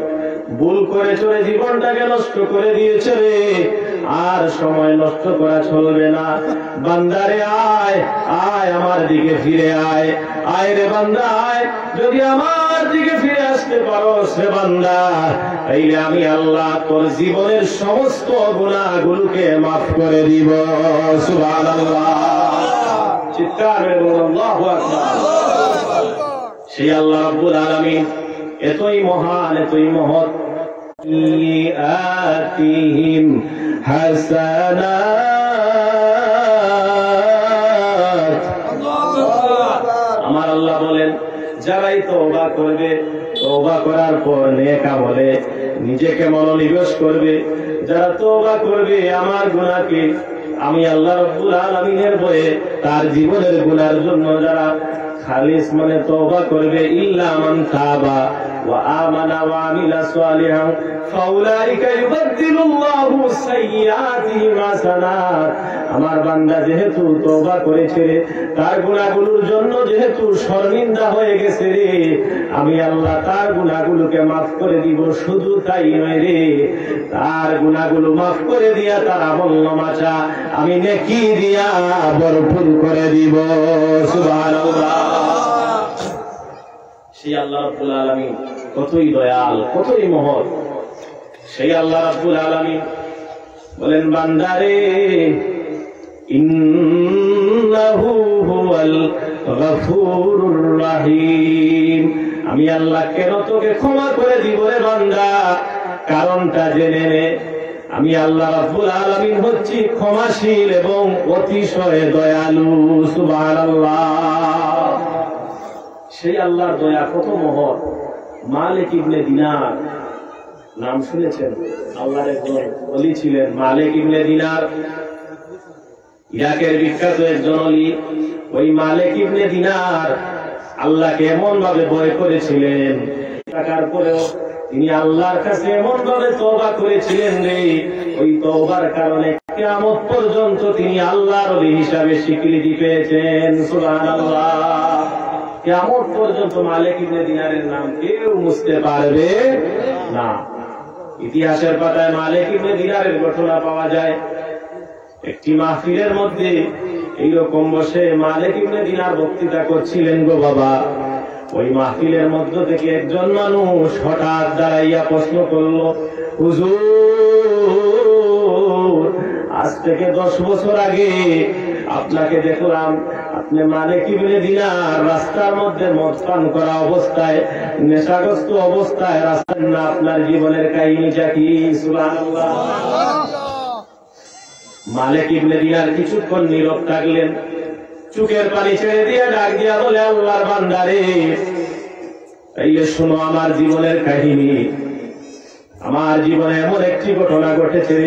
S1: ভুল করে চলে জীবনটাকে নষ্ট করে দিয়েছ রে। আর সময় নষ্ট করা চলবে না। বান্দারে আয় আয়, আমার দিকে ফিরে আয়। আয় রে বান্দা আয়, যদি আমার দিকে ফিরে আসতে পারো সে বান্দা, তাইলে আমি আল্লাহ তোর জীবনের সমস্ত গুনাহগুলোকে মাফ করে দিব। সুবহানাল্লাহ, চিৎকার করে বলুন আল্লাহু আকবার। সেই আল্লাহ রাব্বুল আলামিন এতই মহান, এতই মহৎ। আতিহিম হাসানাত, আমার আল্লাহ বলেন যারাই তওবা করবে, তওবা করার পর নেক আমলে নিজেকে মনোনিবেশ করবে, যারা তওবা করবে আমার গুনাহকে আমি আল্লাহ রাব্বুল আলামিনের ভয়ে তার জীবনের গুনার জন্য যারা খালিস মনে তওবা করবে, ইল্লা মান তাবা ওয়া আমানা ওয়া আমিলা সালিহান ফাউলাইকা ইউবাদদিলুল্লাহু সাইয়্যাতিহিম হাসানাত। আমার বান্দা যেহেতু তওবা করেছে, তার গুনাহগুলোর জন্য যেহেতু শর্মিন্দা হয়ে গেছে রে, আমি আল্লাহ তার গুনাহগুলোকে মাফ করে দিব। শুধু তাই নয় রে, তার গুনাহগুলো মাফ করে দিয়া তার আমলনামাটা আমি নেকি দিয়া ভরপুর করে দিব। সুবহানাল্লাহ। সেই আল্লাহ রাব্বুল আলামিন কতই দয়াল, কতই মহৎ। সেই আল্লাহ রাব্বুল আলামিন বলেন বান্দারে ইন্নাহু হুয়াল গফুরুর রহিম, আমি আল্লাহ কেন তোকে ক্ষমা করে দিব রে বান্দা, কারণটা জেনে নে। আমি আল্লাহ রাব্বুল আলামিন হচ্ছি ক্ষমাশীল এবং অতিশয় দয়ালু। সুবহানাল্লাহ। সেই আল্লাহর দয়া কত মহৎ। মালিক ইবনে দিনার নাম শুনেছেন? আল্লাহর একজন ওলি ছিলেন মালিক ইবনে দিনার, ইরাকের বিখ্যাত একজন ওলি। ওই মালিক ইবনে দিনার আল্লাহকে এমন ভাবে ভয় করেছিলেন, টাকার পরেও তিনি আল্লাহর কাছে এমন ভাবে তওবা করেছিলেন রে, ওই তওবার কারণে কিয়ামত পর্যন্ত তিনি আল্লাহর ওলি হিসাবে স্বীকৃতি পেয়েছেন। সুবহানাল্লাহ। কিয়ামত পর্যন্ত মালিক ইবনে দিনারের নাম কেউ মুছতে পারবে না। ইতিহাসের পাতায় মালিক ইবনে দিনারের ঘটনা পাওয়া যায়। একটি মাহফিলের মধ্যে এইরকম বসে মালিক ইবনে দিনার বক্তৃতা করছিলেন গো বাবা। ওই মাহফিলের মধ্য থেকে একজন মানুষ হঠাৎ দাঁড়াইয়া প্রশ্ন করল, হুজুর আজ থেকে 10 বছর আগে আপনাকে দেখলাম, আপনি মালিক ইবনে দিনার রাস্তার মধ্যে মদ পান করা অবস্থায়, নেশাগ্রস্ত অবস্থায় রাস্তার না, আপনার জীবনের কাহিনীটা কি? সুবহানাল্লাহ। মালিক ইবনে দিনার কিছুক্ষণ নীরব থাকলেন, চোখের পানি ছেড়ে দিয়ে ডাক দিয়া বলে, আল্লাহর বান্দারে তাইলে শোনো আমার জীবনের কাহিনী। আমার জীবনে এমন একটি ঘটনা ঘটেছে,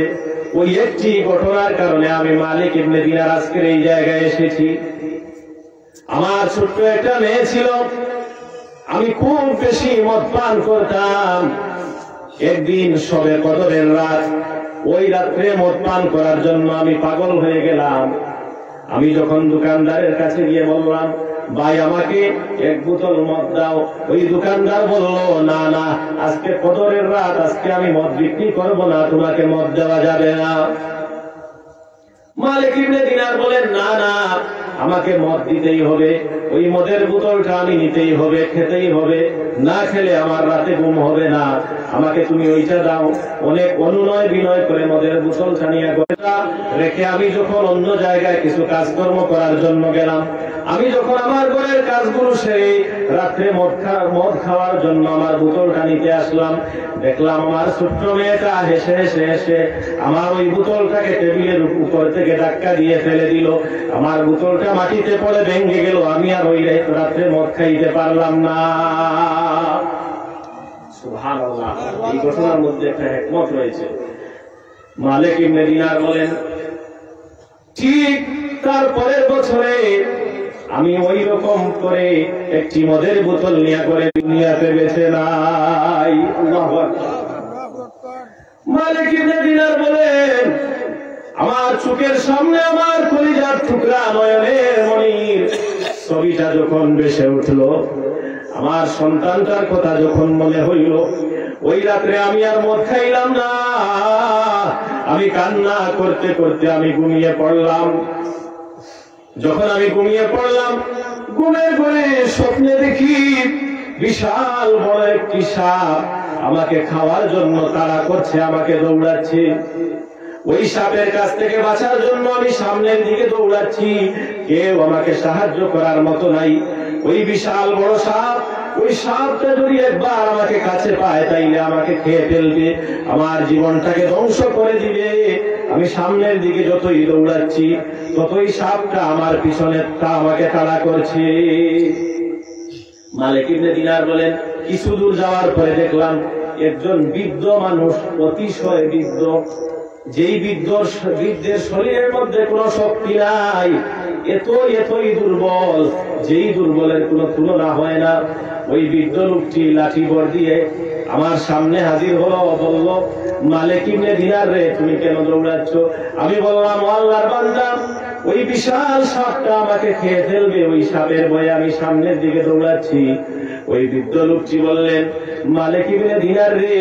S1: ওই একটি ঘটনার কারণে আমি মালিক ইবনে দিনার আজকের এই জায়গায় এসেছি। আমার ছোট্ট একটা মেয়ে ছিল, আমি খুব বেশি মদ পান করতাম। একদিন শবে কদরের রাত, ওই রাত্রে মদ পান করার জন্য আমি পাগল হয়ে গেলাম। আমি যখন দোকানদারের কাছে গিয়ে বললাম, ভাই আমাকে 1 বোতল মদ দাও, ওই দোকানদার বলল, না না আজকে কদরের রাত, আজকে আমি মদ বিক্রি করবো না, তোমাকে মদ দেওয়া যাবে না। মালিক ইবনে দিনার বলেন, না না আমাকে মদ দিতেই হবে, ওই মদের বোতলটা আমি নিতেই হবে, খেতেই হবে, না খেলে আমার রাতে ঘুম হবে না, আমাকে তুমি ওইটা দাও। অনেক অনুনয় বিনয় করে মদের বোতলটা নিয়ে রেখে আমি যখন অন্য জায়গায় কিছু কাজকর্ম করার জন্য গেলাম, আমি যখন আমার ঘরের কাজগুলো সেরে রাত্রে মদ খাওয়ার জন্য আমার বোতলটা নিতে আসলাম, দেখলাম আমার ছোট্ট মেয়েটা হেসে হেসে হেসে আমার ওই বোতলটাকে টেবিলের উপর থেকে ধাক্কা দিয়ে ফেলে দিল। আমার বোতলটা মাটিতে পড়ে ভেঙে গেল, আমি আর ওই রাত্রে মদ খাইতে পারলাম না। সুবহানাল্লাহ। এই ঘটনার মধ্যে একটা হিকমত রয়েছে। মালিক ইবনে দিনার বলেন, ঠিক তার পরের বছরে আমি ওই রকম করে একটি মদের বোতল নিয়ে করে দুনিয়াতে বেঁচে নাই। আল্লাহু আকবার। মালিক ইবনে দিনার বলেন, আমার চোখের সামনে আমার কলিজার টুকরা নয়নের মনির ছবিটা যখন ভেসে উঠলো, আমার সন্তানটার কথা যখন মনে হইল, ওই রাত্রে আমি আর মদ খাইলাম না, আমি কান্না করতে করতে আমি ঘুমিয়ে পড়লাম। যখন আমি ঘুমিয়ে পড়লাম, ঘুমের ঘরে স্বপ্নে দেখি বিশাল বড় একটি সাপ আমাকে খাওয়ার জন্য তাড়া করছে, আমাকে দৌড়াচ্ছে। ওই সাপের কাছ থেকে বাঁচার জন্য আমি সামনের দিকে দৌড়াচ্ছি, কেউ আমাকে সাহায্য করার মতো নাই। ওই বিশাল বড় সাপ, ওই সাপটা যদি একবার আমাকে কাছে পায় তাইলে আমাকে খেয়ে ফেলবে, আমার জীবনটাকে ধ্বংস করে দিবে। আমি সামনের দিকে যতই দৌড়াচ্ছি ততই সাপটা আমার পিছনে আমাকে তাড়া করছে। মালিক ইবনে দিনার বলেন, কিছু দূর যাওয়ার পরে দেখলাম একজন বৃদ্ধ মানুষ, অতিশয় বৃদ্ধ, যেই বৃদ্ধের শরীরের মধ্যে কোনো শক্তি নাই, এতই দুর্বল, যেই দুর্বলের কোনো তুলনা হয় না। ওই বৃদ্ধ লোকটি লাঠি বর দিয়ে আমার সামনে হাজির হলো, বলল, মালিক ইবনে দিনার রে, তুমি কেন দৌড়াচ্ছ? আমি বললাম, আল্লাহর বান্দা, ওই বিশাল সাপটা আমাকে খেয়ে ফেলবে, ওই সাপের ভয়ে আমি সামনের দিকে দৌড়াচ্ছি। ওই বৃদ্ধ লোকটি বললেন, মালিক ইবনে দিনার রে,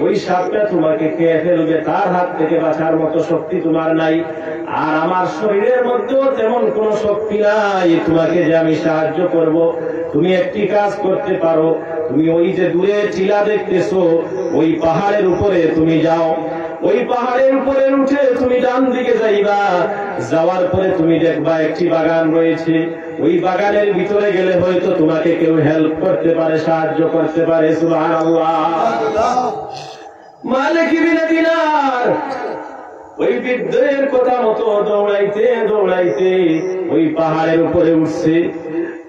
S1: ওই সাপটা তোমাকে খেয়ে ফেলবে, তার হাত থেকে বাঁচার মতো শক্তি তোমার নাই, আর আমার শরীরের মধ্যেও তেমন কোনো শক্তি নাই তোমাকে যে আমি সাহায্য করব। তুমি একটি কাজ করতে পারো, তুমি ওই যে দূরে টিলা দেখতেছো, ওই পাহাড়ের উপরে তুমি যাও, ওই পাহাড়ের উপরে উঠে তুমি ডান দিকে যাইবা, যাওয়ার পরে তুমি দেখবা একটি বাগান রয়েছে, ওই বাগানের ভিতরে গেলে হয়তো তোমাকে কেউ হেল্প করতে পারে, সাহায্য করতে পারে। সুবহানাল্লাহ। মালিক ইবনে দিনার ওই বৃদ্ধের কথা মতো দৌড়াইতে দৌড়াইতে ওই পাহাড়ের উপরে উঠছে।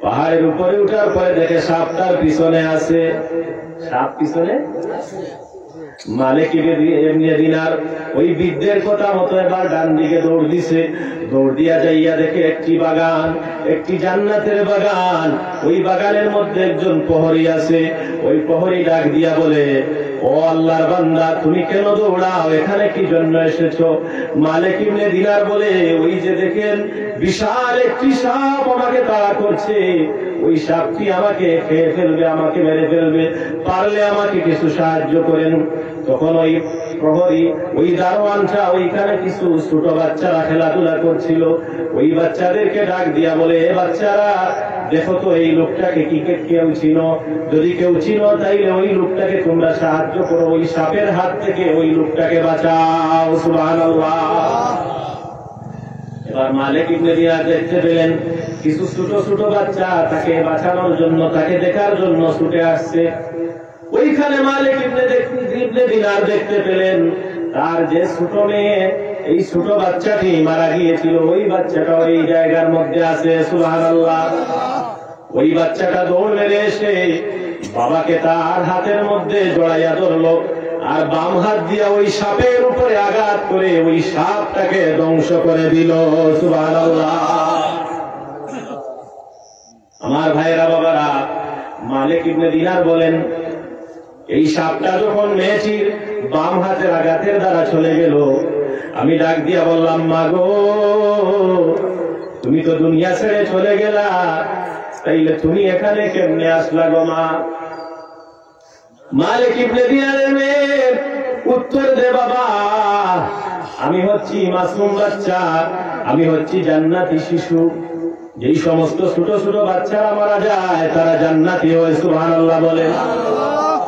S1: পাহাড়ের উপরে উঠার পরে দেখে সাপ তার পিছনে আছে। সাপ পিছনে? মালিক ইবনে দিনার ওই বৃদ্ধের কথা মতো এবার ডান দিকে দৌড় দিছে। দৌড় দিয়া যাইয়া দেখে একটি বাগান, একটি জান্নাতের বাগান। ওই বাগানের মধ্যে একজন প্রহরী আছে। ওই প্রহরী ডাক দিয়া বলে, ও আল্লাহর বান্দা, তুমি কেন দৌড়াও? এখানে কি জন্য এসেছো? মালিক ইবনে দিনার বলে, ওই যে দেখেন বিশাল একটি সাপ আমাকে তাড়া করছে, ওই সাপটি আমাকে খেয়ে ফেলবে, আমাকে মেরে ফেলবে, পারলে আমাকে কিছু সাহায্য করেন। তখন ওই প্রহরী, ওই দারোয়ানটা ওইখানে কিছু ছোট বাচ্চারা খেলাধুলা করছিল, ওই বাচ্চাদেরকে ডাক দিয়া বলে, এ বাচ্চারা, দেখো তো এই লোকটাকে কি কেউ চিনো? যদি কেউ চিনো তাইলে ওই লোকটাকে তোমরা সাহায্য করো, ওই সাপের হাত থেকে ওই লোকটাকে বাঁচাও। সুবহানাল্লাহ। এবার মালিক ইবনে দিনার দেখতে পেলেন কিছু ছোট ছোট বাচ্চা তাকে বাঁচানোর জন্য, তাকে দেখার জন্য ছুটে আসছে। ওইখানে মালিক ইবনে দিনার দেখতে পেলেন তার যে ছোট মেয়ে, এই ছোট বাচ্চাটি মারা গিয়েছিল, ওই বাচ্চাটা ওই জায়গার মধ্যে আছে। সুবহানাল্লাহ। ওই বাচ্চাটা দৌড় মেরে এসে বাবাকে তার হাতের মধ্যে জড়াইয়া ধরলো, আর বাম হাত দিয়া ওই সাপের উপরে আঘাত করে ওই সাপটাকে ধ্বংস করে দিল। সুবহানাল্লাহ। আমার ভাইরা বাবারা, মালিক ইবনে দিনার বলেন, এই সাপটা যখন মেয়েটির বাম হাতের আঘাতের দ্বারা চলে গেল, আমি ডাক দিয়া বললাম, মা গো, তুমি তো দুনিয়া ছেড়ে চলে গেলা, তাইলে তুমি এখানে কেমনে আসলা গো মা? মালিক ইবনে দিনারের মেয়ে উত্তর দে, বাবা, আমি হচ্ছি মাসুম বাচ্চা, আমি হচ্ছি জান্নাতি শিশু। যেই সমস্ত ছোট ছোট বাচ্চারা মারা যায় তারা জান্নাতি হয়। সুবহানাল্লাহ বলে।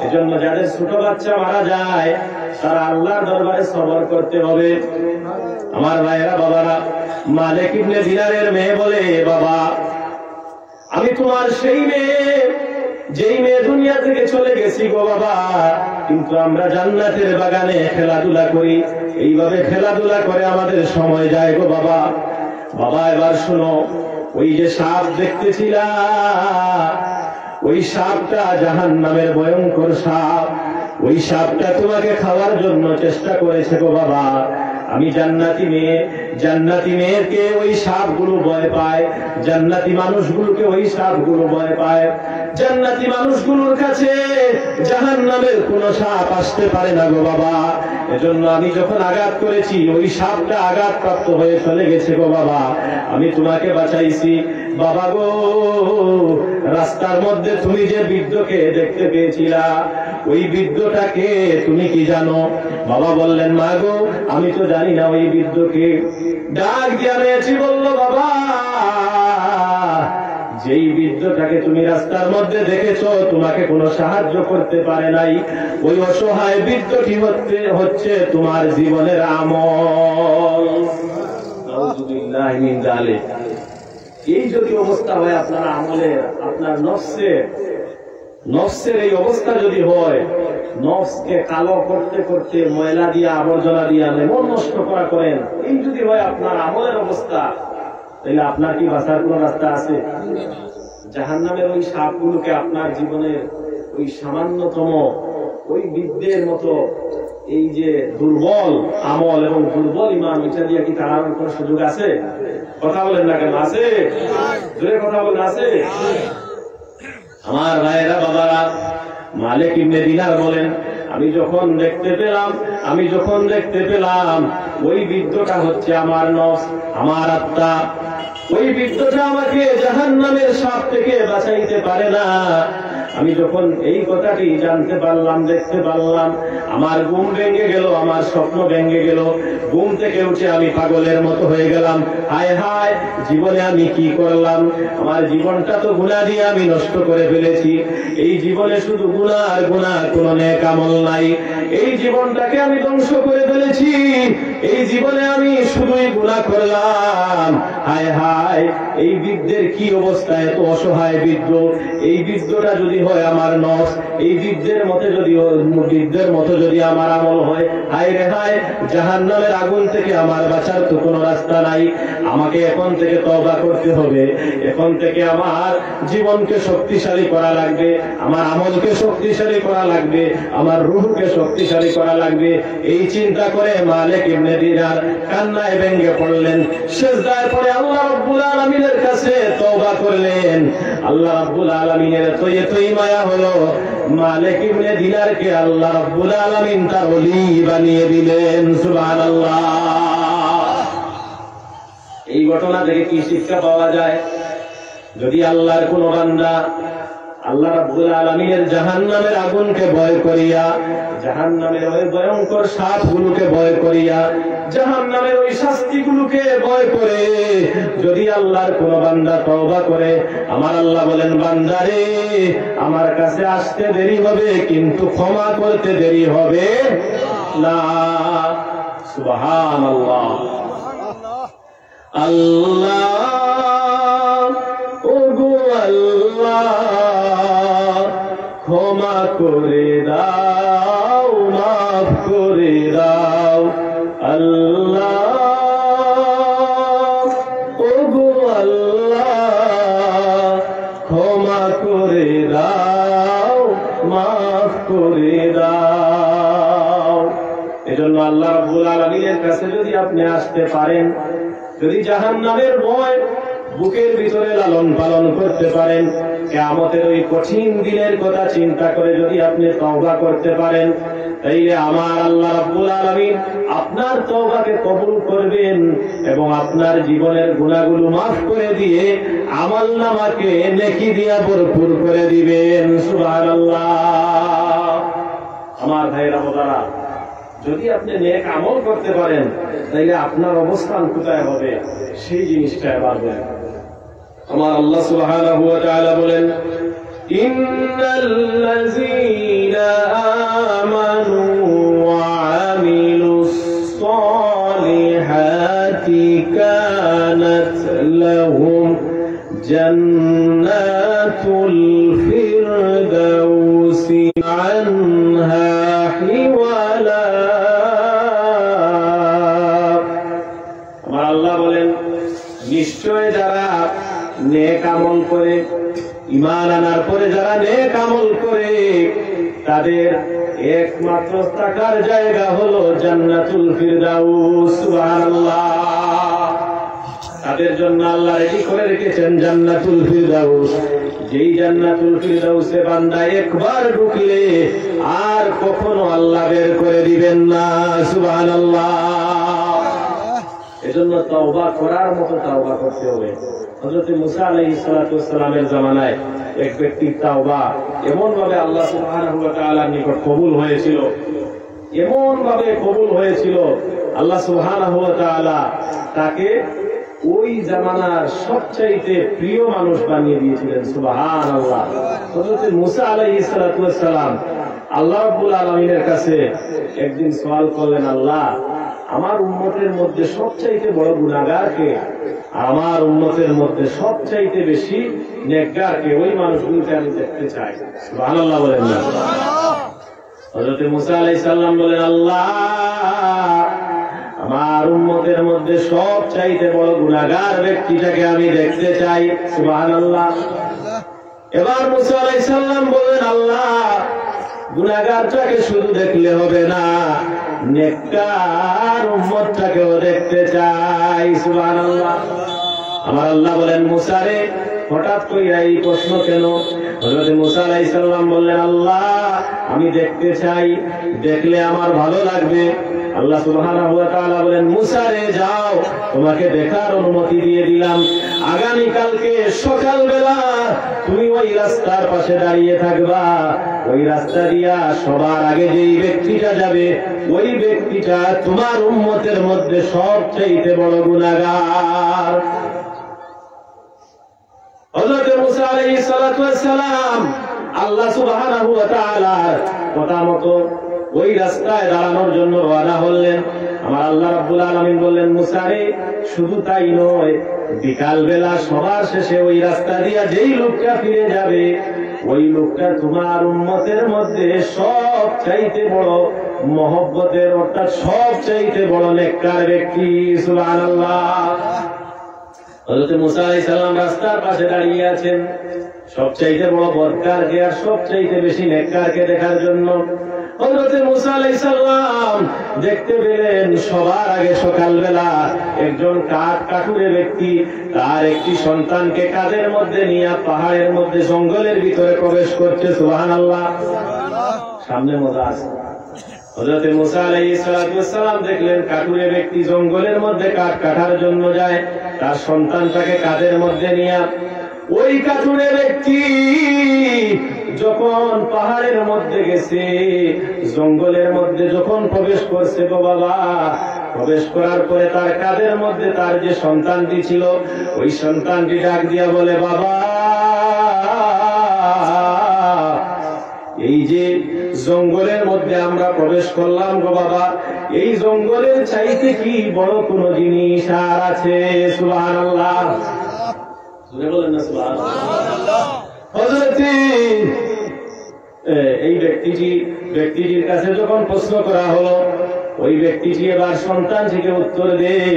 S1: এজন্য যাদের ছোট বাচ্চা মারা যায় তারা আল্লাহর দরবারে সবর করতে হবে। আমার ভাইয়েরা বাবারা, মালিক ইবনে দিনারের মেয়ে বলে, বাবা, আমি তোমার সেই মেয়ে, যেই মেয়ে দুনিয়া থেকে চলে গেছি গো বাবা, কিন্তু আমরা জান্নাতের বাগানে খেলাধুলা করি, এইভাবে খেলাধুলা করে আমাদের সময় যায় গো বাবা। বাবা, এবার শোনো, ওই যে সাপ দেখতেছিলা, ওই সাপটা জাহান্নামের ভয়ঙ্কর সাপ। ওই সাপটা তোমাকে খাওয়ার জন্য চেষ্টা করেছে গো বাবা। আমি জান্নাতি মেয়েকে ওই সাপগুলো ভয় পায়, জান্নাতি মানুষগুলোকে ওই সাপগুলো ভয় পায়। জান্নাতি মানুষগুলোর কাছে জাহান্নামের কোন সাপ আসতে পারে না গো বাবা। এজন্য আমি যখন আঘাত করেছি ওই সাপটা আঘাতপ্রাপ্ত হয়ে চলে গেছে গো বাবা, আমি তোমাকে বাঁচাইছি বাবা গো। রাস্তার মধ্যে তুমি যে বৃদ্ধকে দেখতে পেয়েছিলা, ওই বৃদ্ধটাকে তুমি কি জানো? বাবা বললেন, মা গো আমি তো জানি না ওই বৃদ্ধকে। ডাক দিয়া মেয়েছি বলল, বাবা যেই বৃদ্ধটাকে তুমি রাস্তার মধ্যে দেখেছো তোমাকে কোনো সাহায্য করতে পারে নাই, ওই অসহায় বৃদ্ধটি হচ্ছে তোমার জীবনের আমল। নাউযুবিল্লাহি মিন যালিক। এই যদি অবস্থা হয় আপনার আমলের, আপনার নফসের এই অবস্থা যদি হয়, নফসকে কালো করতে করতে ময়লা দিয়া আবর্জনা দিয়া মন নষ্ট করেন, এই যদি হয় আপনার আমলের অবস্থা, তাহলে আপনার কি বাঁচার কোন রাস্তা আছে? জাহান্নামের ওই সাপগুলোকে আপনার জীবনের ওই সামান্যতম ওই বৃদ্ধের মতো এই যে দুর্বল আমল এবং দুর্বল ইমান, এটা দিয়ে কি তাড়ানোর কোন সুযোগ আছে? কথা বলেন না কেন? আছে? জোরে কথা বলেন, আছে? আমার ভাইয়েরা বাবারা, মালিক ইবনে দিনার বলেন, আমি যখন দেখতে পেলাম ওই বৃদ্ধটা হচ্ছে আমার নফস, আমার আত্মা, ওই বৃদ্ধটা আমাকে জাহান্নামের সাপ থেকে বাঁচাইতে পারে না। আমি যখন এই কথাটি জানতে পারলাম, দেখতে পারলাম, আমার ঘুম ভেঙে গেল, আমার স্বপ্ন ভেঙে গেল। ঘুম থেকে উঠে আমি পাগলের মতো হয়ে গেলাম। হায় হায়, জীবনে আমি কি করলাম? আমার জীবনটা তো গুনাহ দিয়ে আমি নষ্ট করে ফেলেছি। এই জীবনে শুধু গুনাহ আর গুনাহ, কোনো নেক আমল নাই। এই জীবনটাকে আমি ধ্বংস করে ফেলেছি। এই জীবনে আমি শুধুই গুনাহ করলাম। হায় হায়, এই বৃদ্ধের কি অবস্থা, এত অসহায় বৃদ্ধ। এই বৃদ্ধটা যদি হয় আমার নফস, এই বৃদ্ধের মতো যদি আমার আমল হয়, হায় রে হায়, জাহান্নামের আগুন থেকে আমার বাঁচার তো কোনো রাস্তা নাই। আমাকে এখন থেকে তওবা করতে হবে। এখন থেকে আমার জীবনকে শক্তিশালী করা লাগবে, আমার আমলকে শক্তিশালী করা লাগবে, আমার রূহকে শক্তিশালী করা লাগবে। এই চিন্তা করে মালিক ইবনে দিনার কান্নায় ভেঙে পড়লেন। সিজদায় পড়ে আল্লাহ রাব্বুল আলামিনের কাছে তওবা করলেন। আল্লাহ রাব্বুল আলামিনের এতই মায়া হলো, মালিক ইবনে দিনারকে আল্লাহ রাব্বুল আলামিন তার ওলি বানিয়ে দিলেন। সুবহানাল্লাহ। এই ঘটনা থেকে কি শিক্ষা পাওয়া যায়? যদি আল্লাহর কোন বান্দা আল্লাহ রাব্বুল আলামিনের জাহান্নামের আগুনকে ভয় করিয়া, জাহান্নামের ওই ভয়ঙ্কর সাপগুলোকে ভয় করিয়া, জাহান্নামের ওই শাস্তিগুলোকে ভয় করে যদি আল্লাহর কোন বান্দা তওবা করে, আমার আল্লাহ বলেন, বান্দারে আমার কাছে আসতে দেরি হবে কিন্তু ক্ষমা করতে দেরি হবে না। সুবহানাল্লাহ। আল্লাহ, ওগো আল্লাহ, ক্ষমা করে দাও, মাফ করে দাও। আল্লাহ, ওগো আল্লাহ, ক্ষমা করে দাও, মাফ করে দাও। এজন্য আল্লাহ রাব্বুল আলামিনের কাছে যদি আপনি আসতে পারেন, যদি জাহান্নামের ভয় বুকের ভিতরে লালন পালন করতে পারেন, কিয়ামতের ওই কঠিন দিনের কথা চিন্তা করে যদি আপনি তওবা করতে পারেন, তাইলে আমার আল্লাহ রাব্বুল আলামিন আপনার তওবাকে কবুল করবেন এবং আপনার জীবনের গুনাহগুলো মাফ করে দিয়ে আমলনামাকে নেকি দিয়া ভরপুর করে দিবেন। সুবহানাল্লাহ। আমার ভাইরা বাবারা, যদি আপনি নেক আমল করতে পারেন, তাইলে আপনার অবস্থান কোথায় হবে সেই জিনিসটা এবার বলেন। আমার আল্লাহ সুবহানাহু ওয়া তাআলা বলেন, ইন্নাল্লাযীনা আমানু ওয়া আমিলুস সালিহাতি কানাত লাহুম জান্নাতুল ফিরদাউসি আনহা হিওয়ালা। আমার আল্লাহ বলেন, নিশ্চয় যারা নেক আমল করে, ঈমান আনার পরে যারা নেক আমল করে, তাদের একমাত্র থাকার জায়গা হলো জান্নাতুল ফিরদাউস। সুবহানাল্লাহ। তাদের জন্য আল্লাহ রেডি করে রেখেছেন জান্নাতুল ফিরদাউস। যেই জান্নাতুল ফিরদাউসে বান্দা একবার ঢুকলে আর কখনো আল্লাহ বের করে দিবেন না। সুবহানাল্লাহ। এজন্য তওবা করার মতো তওবা করতে হবে। হযরত মুসা আলাইহিস সালাতু ওয়াস সালামের জামানায় এক ব্যক্তির তওবা এমন ভাবে আল্লাহ সুবহানাহু ওয়া তাআলার নিকট কবুল হয়েছিল, এমন ভাবে কবুল হয়েছিল, আল্লাহ সুবহানাহু ওয়া তাআলা তাকে ওই জামানার সবচাইতে প্রিয় মানুষ বানিয়ে দিয়েছিলেন। সুবহানাল্লাহ। হযরত মুসা আলাইহিস সালাতু ওয়াস সালাম আল্লাহ রাব্বুল আলামিনের কাছে একদিন সওয়াল করলেন, আল্লাহ, আমার উম্মতের মধ্যে সবচাইতে বড় গুনাহগার কে? আমার উম্মতের মধ্যে সবচাইতে বেশি নেককার কে? ওই মানুষগুলোকে আমি দেখতে চাই। সুবহানাল্লাহ বলেন না? হযরত মুসা আলাইহিস সালাম বলেন, আল্লাহ, আমার উম্মতের মধ্যে সবচাইতে বড় গুনাহগার ব্যক্তিটাকে আমি দেখতে চাই। সুবহানাল্লাহ। এবার মুসা আলাইহিস সালাম বলেন, আল্লাহ, গুনাহগারটাকে শুধু দেখলে হবে না, নেককার উম্মতটাকেও দেখতে চাই। সুবহানাল্লাহ। আমার আল্লাহ বলেন, মুসা রে, হঠাৎ কইরা এই প্রশ্ন কেন? হযরত মুসা আলাইহিস সালাম বললেন, আল্লাহ, আমি দেখতে চাই, দেখলে আমার ভালো লাগবে। আল্লাহ সুবহানাহু ওয়া তাআলা বলেন, মুসা রে, যাও, তোমাকে দেখার অনুমতি দিয়ে দিলাম। আগামী কালকে সকালবেলা তুমি ওই রাস্তার পাশে দাঁড়িয়ে থাকবা। ওই রাস্তা দিয়া সবার আগে যেই ব্যক্তিটা যাবে, ওই ব্যক্তিটা তোমার উম্মতের মধ্যে সবচেয়ে বড় গুনাহগার। হযরত মুসা আলাইহিস সালাতু ওয়াস সালাম আল্লাহ সুবহানাহু ওয়া তাআলার কথা মতো ওই রাস্তায় দাঁড়ানোর জন্য রওনা হলেন। আমার আল্লাহ রাব্বুল আলামিন বললেন, মুসা রে, শুধু তাই নয়, বিকাল বেলা সবার শেষে ওই রাস্তা দিয়া যেই লোকটা ফিরে যাবে, ওই লোকটা তোমার উম্মতের মধ্যে সবচাইতে বড় মহব্বতের, অর্থাৎ সবচাইতে বড় নেককার ব্যক্তি। সুবহানাল্লাহ। হযরত মুসা আলাইহিস সালাম রাস্তার পাশে দাঁড়িয়ে আছেন সবচাইতে বড় বরকারকে আর সবচাইতে বেশি নেককারকে দেখার জন্য। হযরত মুসা আলাইহিস সালাম দেখতে পেলেন সবার আগে সকালবেলা একজন কাঠুরে ব্যক্তি তার একটি সন্তানকে কাঁধের মধ্যে নিয়ে পাহাড়ের মধ্যে জঙ্গলের ভিতরে প্রবেশ করছে। সুবহানাল্লাহ। সামনে মজা আছে। হযরত মুসা আলাইহিস সালাম দেখলেন কাঠুরে ব্যক্তি জঙ্গলের মধ্যে কাঠ কাটার জন্য যায়, তার সন্তানটাকে কাঁধের মধ্যে নিয়ে। ওই কাঠুরে ব্যক্তি যখন পাহাড়ের মধ্যে গেছে, জঙ্গলের মধ্যে যখন প্রবেশ করছে, গো বাবা, প্রবেশ করার পরে তার কাঁধের মধ্যে তার যে সন্তানটি ছিল, ওই সন্তানটি ডাক দিয়া বলে, বাবা, এই যে জঙ্গলের মধ্যে আমরা প্রবেশ করলাম, গো বাবা, এই জঙ্গলের চাইতে কি বড় কোন জিনিস আর আছে? সুবহানাল্লাহ। বলেন না সুবহানাল্লাহ। হযরত এই ব্যক্তিটির কাছে যখন প্রশ্ন করা হলো, ওই ব্যক্তিটি এবার সন্তানটিকে উত্তর দেয়,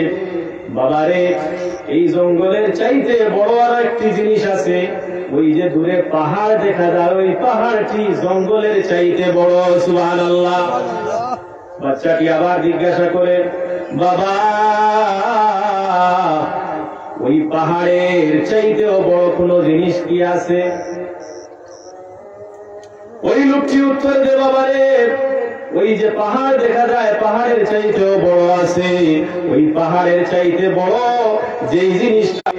S1: বাবারে, এই জঙ্গলের চাইতে বড় আর একটি জিনিস আছে, ওই যে দূরে পাহাড় দেখা যায়, ওই পাহাড়টি জঙ্গলের চাইতে বড়। সুবহানাল্লাহ। বাচ্চাটি আবার জিজ্ঞাসা করে, বাবা, ওই পাহাড়ের চাইতেও বড় কোন জিনিস কি আছে? ওই লোকটি উত্তর দে, বাবারে, ওই যে পাহাড় দেখা যায়, পাহাড়ের চাইতেও বড় আছে, ওই পাহাড়ের চাইতে বড় যেই জিনিসটা।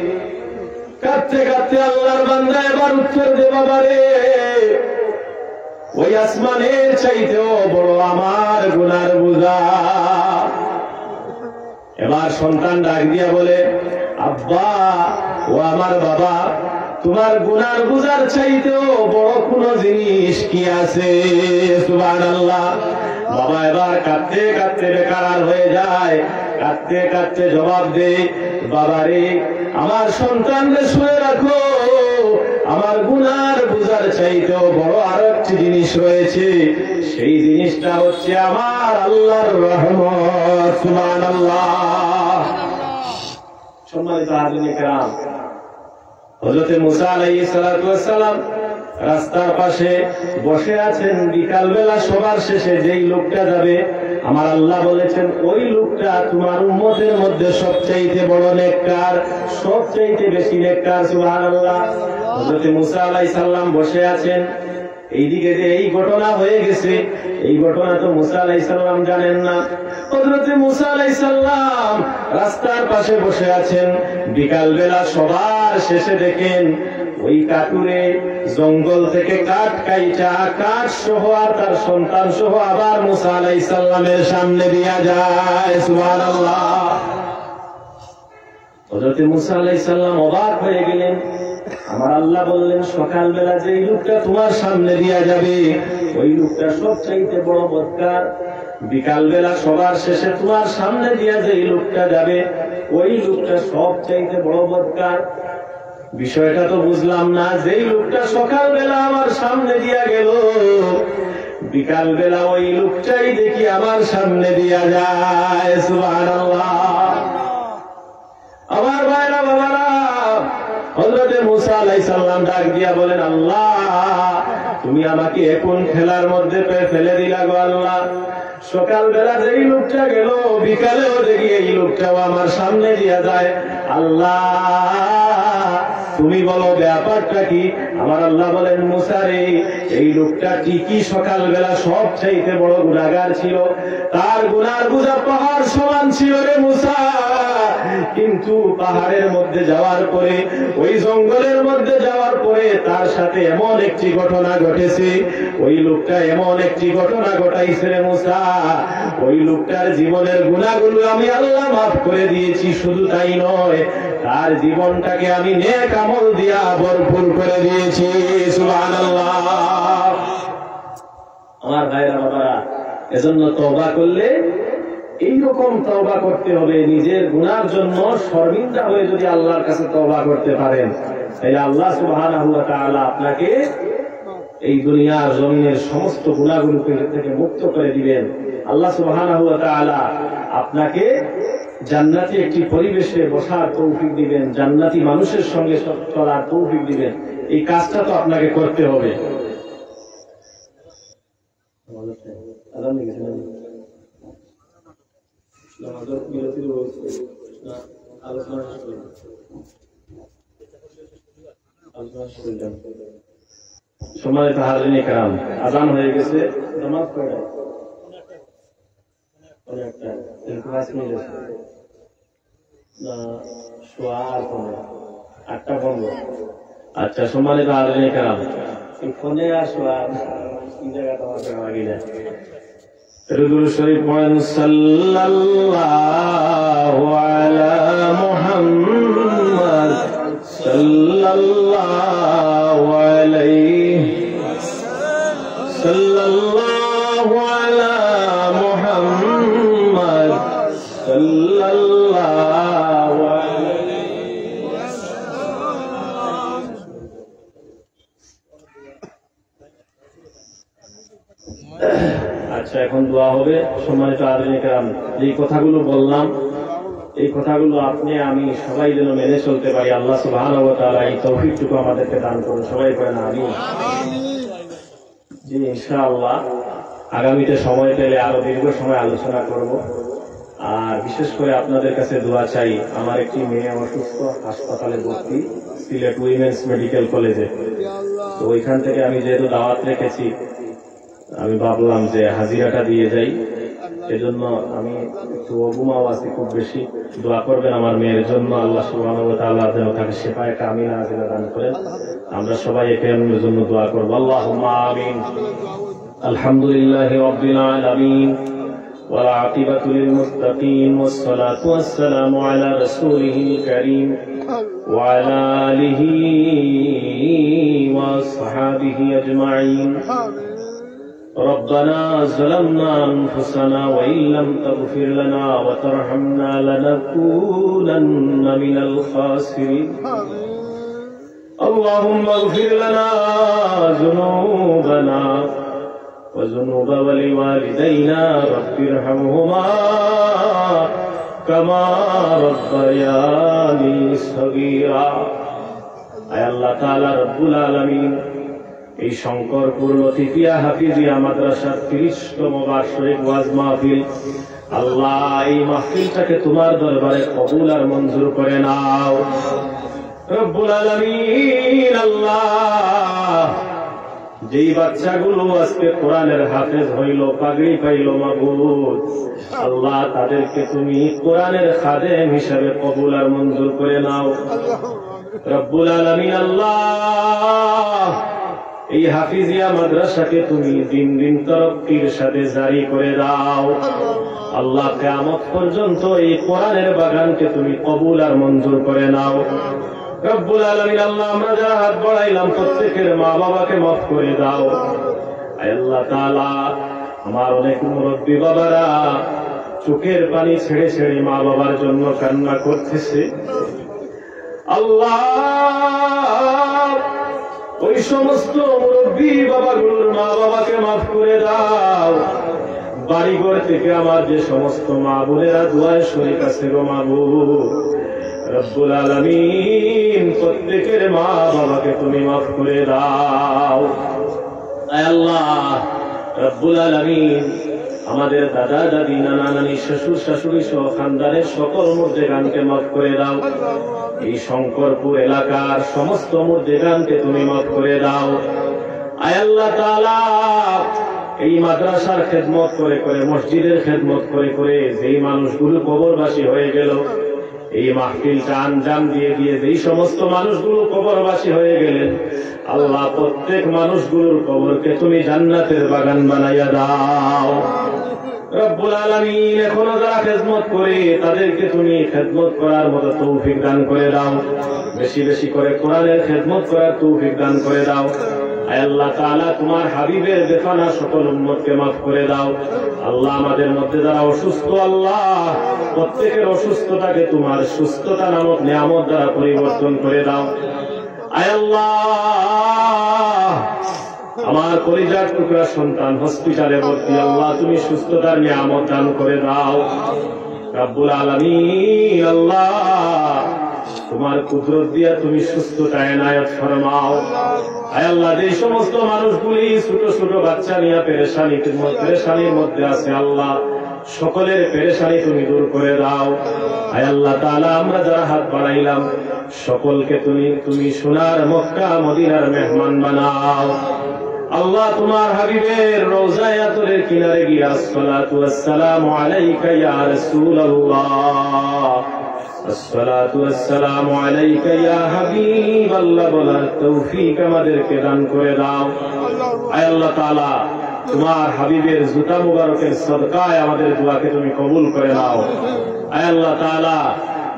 S1: কাঁদতে কাঁদতে আল্লাহর বান্দা এবার উত্তর দে, বাবারে, ওই আসমানের চাইতেও বড় আমার গুনার বোঝা। এবার সন্তান ডাক দিয়া বলে, আব্বা, ও আমার বাবা, তোমার গুনার বোঝার চাইতেও বড় কোন জিনিস কি আছে? সুবহানাল্লাহ। বাবা এবার কাঁদতে কাঁদতে বেকার হয়ে যায়, কাঁদতে কাঁদতে জবাব দেয়, বাবারে, আমার সন্তানকে শুনে রাখো, আমার গুনার বোঝার চাইতেও বড় আরো একটি জিনিস রয়েছে, সেই জিনিসটা হচ্ছে আমার আল্লাহর রহমত। সুবহানাল্লাহ। সম্মানিত হাজিরিন কিরাম, হযরত মুসা আলাইহিস সালাম রাস্তার পাশে বসে আছেন, বিকালবেলা সবার শেষে যেই লোকটা যাবে, আমার আল্লাহ বলেছেন ওই লোকটা তোমার উম্মতের মধ্যে সবচাইতে বড় নেককার, সবচাইতে বেশি নেককার। সুবহানাল্লাহ। হযরত মুসা আলাইহিস সালাম বসে আছেন, এইদিকে যে এই ঘটনা হয়ে গেছে, এই ঘটনা তো মুসা আলাইহিস সালাম জানেন না। হযরত মুসা আলাইহিস সালাম রাস্তার পাশে বসে আছেন, বিকালবেলা সবার শেষে দেখেন ওই কাটুরে জঙ্গল থেকে কাঠ কাইটা, কাঠ সহ আর তার সন্তান সহ আবার মুসা আলাইহিস সালামের সামনে দিয়া যায়। সুবহানাল্লাহ। হযরত মুসা আলাইহিস সালাম অবাক হয়ে গেলেন। আমার আল্লাহ বললেন সকালবেলা যে লোকটা তোমার সামনে দিয়া যাবে ওই লোকটা সবচাইতে বড় বদকার, বিকালবেলা সবার শেষে তোমার সামনে দিয়া যে লোকটা যাবে ওই লোকটা সবচাইতে বড় বদকার। বিষয়টা তো বুঝলাম না, যেই লোকটা সকালবেলা আমার সামনে দিয়া গেল, বিকালবেলা ওই লোকটাই দেখি আমার সামনে দিয়া যায়। সুবহানাল্লাহ। আমার ভাইরা বাবারা, হযরত মুসা আলাইহিস সালাম ডাক দিয়া বলেন, আল্লাহ তুমি আমাকে এখন খেলার মধ্যে ফেলে দিলা গো আল্লাহ। সকালবেলা যেই লোকটা গেল, বিকালেও দেখি এই লোকটাও আমার সামনে দিয়া যায়। আল্লাহ তুমি বলো ব্যাপারটা কি? আমার আল্লাহ বলেন, মুসা রে, এই লোকটা ঠিকই সকালবেলা সব চাইতে বড় গুনাহগার ছিল, তার গুনার বোঝা পাহাড় সমান ছিল রে মুসা, কিন্তু পাহাড়ের মধ্যে যাওয়ার পরে, ওই জঙ্গলের মধ্যে যাওয়ার পরে তার সাথে এমন একটি ঘটনা ঘটেছে, ওই লোকটা এমন একটি ঘটনা ঘটাইছে রে মুসা, ওই লোকটার জীবনের গুনাহগুলো আমি আল্লাহ মাফ করে দিয়েছি। শুধু তাই নয়, তার জীবনটাকে আমি নেক আমল দিয়া ভরপুর করে দিয়েছি। সুবহানাল্লাহ। আমার ভাইরা বাবারা, এজন্য তওবা করলে এইরকম তওবা করতে হবে, নিজের গুনার জন্য শর্মিন্দা হয়ে যদি আল্লাহর কাছে তওবা করতে পারেন, তাহলে আল্লাহ সুবহানাহু ওয়া তাআলা আপনাকে এই দুনিয়ার জমিনের সমস্ত গুনাহগুলো থেকে মুক্ত করে দিবেন। আল্লাহ সুবহানাহু ওয়া তাআলা আপনাকে জান্নাতি একটি পরিবেশে বসার তৌফিক দিবেন, জান্নাতি মানুষের সঙ্গে চলার তৌফিক দিবেন। এই কাজটা তো আপনাকে করতে হবে। সম্মানিত হাজিরিন কিরাম, আযান হয়ে গেছে, নামাজ পড়া অনেকটা 5 মিনিট আছে না, সোয়ার পড়া 8টা 15। আচ্ছা, সম্মানিত হাজিরিন কিরাম, এই ফোনে আসবা এই জায়গাটা আমাকে আগে না রুদুল শরীফ পড়েন, সাল্লাল্লাহু আলা মুহাম্মদ সাল্লাল্লাহু আলাইহি সাল্লাল্লাহু আলা মুহাম্মদ সাল্লাল্লাহু আলাইহি। আচ্ছা, এখন দোয়া হবে। সম্মানিত হাজিরিন কিরাম, এই কথাগুলো বললাম, এই কথাগুলো আপনি আমি সবাই যেন মেনে চলতে পারি। আল্লাহ সুবহানাহু ওয়া তাআলা এই তৌফিকটুকু আমাদেরকে দান করুন। সবাই বলেন আমিন। জি, ইনশাআল্লাহ আগামীতে সময় পেলে আরো দীর্ঘ সময় আলোচনা করব। আর বিশেষ করে আপনাদের কাছে দোয়া চাই, আমার একটি মেয়ে অসুস্থ, হাসপাতালে ভর্তি, সিলেট উইমেন্স মেডিকেল কলেজে। তো ওইখান থেকে আমি যেহেতু দাওয়াত রেখেছি, আমি ভাবলাম যে হাজিরাটা দিয়ে যাই। এজন্য আমি একটু অগুমাও আছি খুব বেশি। দোয়া করবেন আমার মেয়ের জন্য, আল্লাহ সুবহানাহু ওয়া তাআলা যেন তাকে শিফায়ে কামিলা আজিলা দান করেন। আমরা সবাই একে অন্যের জন্য দোয়া করব। আল্লাহুম্মা আমিন। আলহামদুলিল্লাহি রাব্বিল আলামিন ওয়াল আকিবাতু লিল মুত্তাকিন ওয়াস সালাতু ওয়াস সালামু আলা রাসূলিহিল কারীম ওয়া আলা আলিহি ওয়া আসহাবিহি আজমাইন। ربنا ظلمنا أنفسنا وإن لم تغفر لنا وترحمنا لنكونن من الخاسرين. اللهم اغفر لنا ذنوبنا وذنوب والدينا رب ارحمهما كما ربياني صغيرا. আয় আল্লাহ তাআলা রব্বুল আলামিন, এই শঙ্করপুর লতিফিয়া হাফিজিয়া মাদ্রাসার ৩০তম বার্ষিক ওয়াজ মাহফিল, আল্লাহ এই মাহফিলটাকে তোমার দরবারে কবুল আর মঞ্জুর করে নাও রব্বুল আলামিন। আল্লাহ যেই বাচ্চাগুলো আজকে কোরআনের হাফেজ হইল, পাগড়ি পাইল মাবুদ, আল্লাহ তাদেরকে তুমি কোরআনের খাদেম হিসাবে কবুল আর মঞ্জুর করে নাও রব্বুল আলামিন। আল্লাহ এই হাফিজিয়া মাদ্রাসাকে তুমি দিন দিন তরক্কির সাথে জারি করে দাও আল্লাহ। কিয়ামত পর্যন্ত এই কোরআনের বাগানকে তুমি কবুল আর মঞ্জুর করে নাও রব্বুল আলামিন। আল্লাহ আমরা যারা হাত বাড়াইলাম প্রত্যেকের মা বাবাকে মাফ করে দাও আল্লাহ তাআলা। আমার অনেক মুরব্বী বাবারা চোখের পানি ছেড়ে ছেড়ে মা বাবার জন্য কান্না করতেছে আল্লাহ। ওই সমস্ত মুরব্বী বাবাগুলোর মা বাবাকে মাফ করে দাও। বাড়িঘর থেকে আমার যে সমস্ত মা বোনেরা দুয়ায় শরীক আছে গো মাবুদ রব্বুল আলামিন, প্রত্যেকের মা বাবাকে তুমি মাফ করে দাও আল্লাহ রব্বুল আলামিন। আমাদের দাদা দাদি নানা নানি শ্বশুর শাশুড়ি সহ খানদানের সকল মুর্দেগানকে মাফ করে দাও। এই শঙ্করপুর এলাকার সমস্ত মুর্দেগানকে তুমি মাফ করে দাও আয় আল্লাহ তাআলা। এই মাদ্রাসার খেদমত করে করে, মসজিদের খেদমত করে করে যেই মানুষগুলো কবরবাসী হয়ে গেল, এই মাহফিলটা আঞ্জাম দিয়ে দিয়ে যেই সমস্ত মানুষগুলো কবরবাসী হয়ে গেলেন, আল্লাহ প্রত্যেক মানুষগুলোর কবরকে তুমি জান্নাতের বাগান বানাইয়া দাও রব্বুল আলামিন। এখনো যারা খেদমত করে তাদেরকে তুমি খেদমত করার মতো তৌফিক দান করে দাও, বেশি বেশি করে কোরআনের খেদমত করার তৌফিক দান করে দাও আয় আল্লাহ তাআলা। তোমার হাবিবের বেফানা সকল উম্মতকে মাফ করে দাও আল্লাহ। আমাদের মধ্যে যারা অসুস্থ আল্লাহ, প্রত্যেকের অসুস্থতাকে তোমার সুস্থতা নামক নিয়ামত দ্বারা পরিবর্তন করে দাও আয় আল্লাহ। আমার কলিজার টুকরা সন্তান হসপিটালে ভর্তি আল্লাহ, তুমি সুস্থতার নিয়ামত দান করে দাও রব্বুল আলামিন। আল্লাহ তোমার কুদরত দিয়া তুমি সুস্থতা এনায়েত ফরমাও আয় আল্লাহ। যে সমস্ত মানুষগুলি ছোট ছোট বাচ্চা নিয়ে পেরেশানির মধ্যে আছে আল্লাহ, সকলের পেরেশানি তুমি দূর করে দাও আয় আল্লাহ তাআলা। আমরা যারা হাত বাড়াইলাম সকলকে তুমি সোনার মক্কা মদিনার মেহমান বানাও আল্লাহ। তোমার হাবিবের রওজায়ে আতরের কিনারে গিয়ে আসসালাতু ওয়াসসালামু আলাইকা ইয়া রাসূলুল্লাহ, আসসালাতু ওয়াসসালামু আলাইকা ইয়া হাবিবাল্লাহ বলার তৌফিক আমাদেরকে দান করে দাও আয় আল্লাহ তাআলা। তোমার হাবিবের জুতা মুবারকের সদকায় আমাদের দোয়াকে তুমি কবুল করে নাও আয় আল্লাহ তাআলা।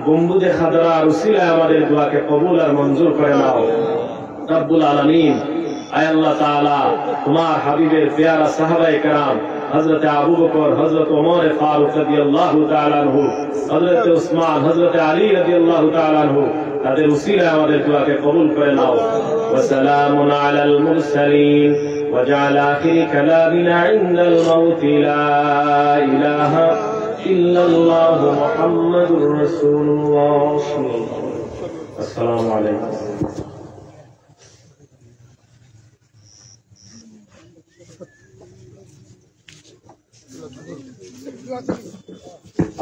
S1: গম্বুজে খাদরার উসিলায় আমাদের দোয়াকে কবুল আর মঞ্জুর করে নাও রব্বুল আলামিন আয় আল্লাহ তাআলা। তোমার হাবিবের প্যারা সাহাবায়ে কেরাম হযরত আবু বকর, হযরত ওমর ফারুক রাদিয়াল্লাহু তাআলা আনহু, হযরত উসমান, হযরত আলী রাদিয়াল্লাহু তাআলা আনহু, তাদের উসিলায় আমাদের দোয়াকে কবুল করে নাও। ওয়া সালামুন আলাল মুরসালিন ওয়াজআল আখির কালামিনা ইনদাল মাউত লা ইলাহা ইল্লাল্লাহু মুহাম্মাদুর রাসূলুল্লাহ সাল্লাল্লাহু আলাইহি ওয়াসাল্লাম। আসসালামু আলাইকুম।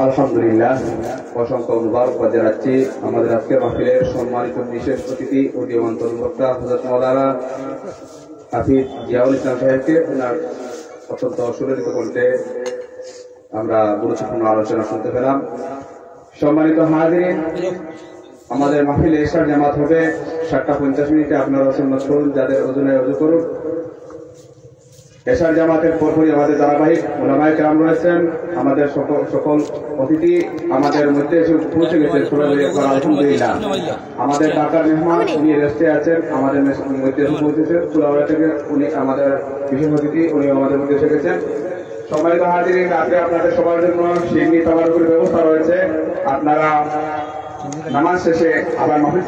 S2: আলহামদুলিল্লাহ, অসংখ্য মুবারকবাদ জানাচ্ছি আমাদের আজকের মাহফিলের সম্মানিত বিশেষ অতিথি ও জীবন্তর বক্তা হযরত মাওলানা হাফিজ জিয়াউল ইসলাম সাহেবকে। ওনার অত্যন্ত সুললিত কণ্ঠে আমরা গুরুত্বপূর্ণ আলোচনা শুনতে পেলাম। সম্মানিত হাজিরিন, আমাদের মাহফিলে এশার জামাত হবে 7:50 আপনারা সুন্নাত করুন, যাদের ওজনে ওযু করুন। এশার জামাতের পরপরই আমাদের ধারাবাহিক উলামায়ে কেরাম রয়েছেন। আমাদের সকল অতিথি আমাদের মধ্যে এসে পৌঁছে গেছে, আলহামদুলিল্লাহ। আমাদের ঢাকার মেহমান উনি রেস্টে আছেন, আমাদের মধ্যে এসে পৌঁছেছেন কুলাউড়া থেকে। উনি আমাদের বিশেষ অতিথি, উনি আমাদের মধ্যে এসে গেছেন। সম্মানিত হাজিরিন, রাতে আপনাদের সবার জন্য সিন্নি তাবারুকের ব্যবস্থা রয়েছে। আপনারা নামাজ শেষে আবার মাহফিল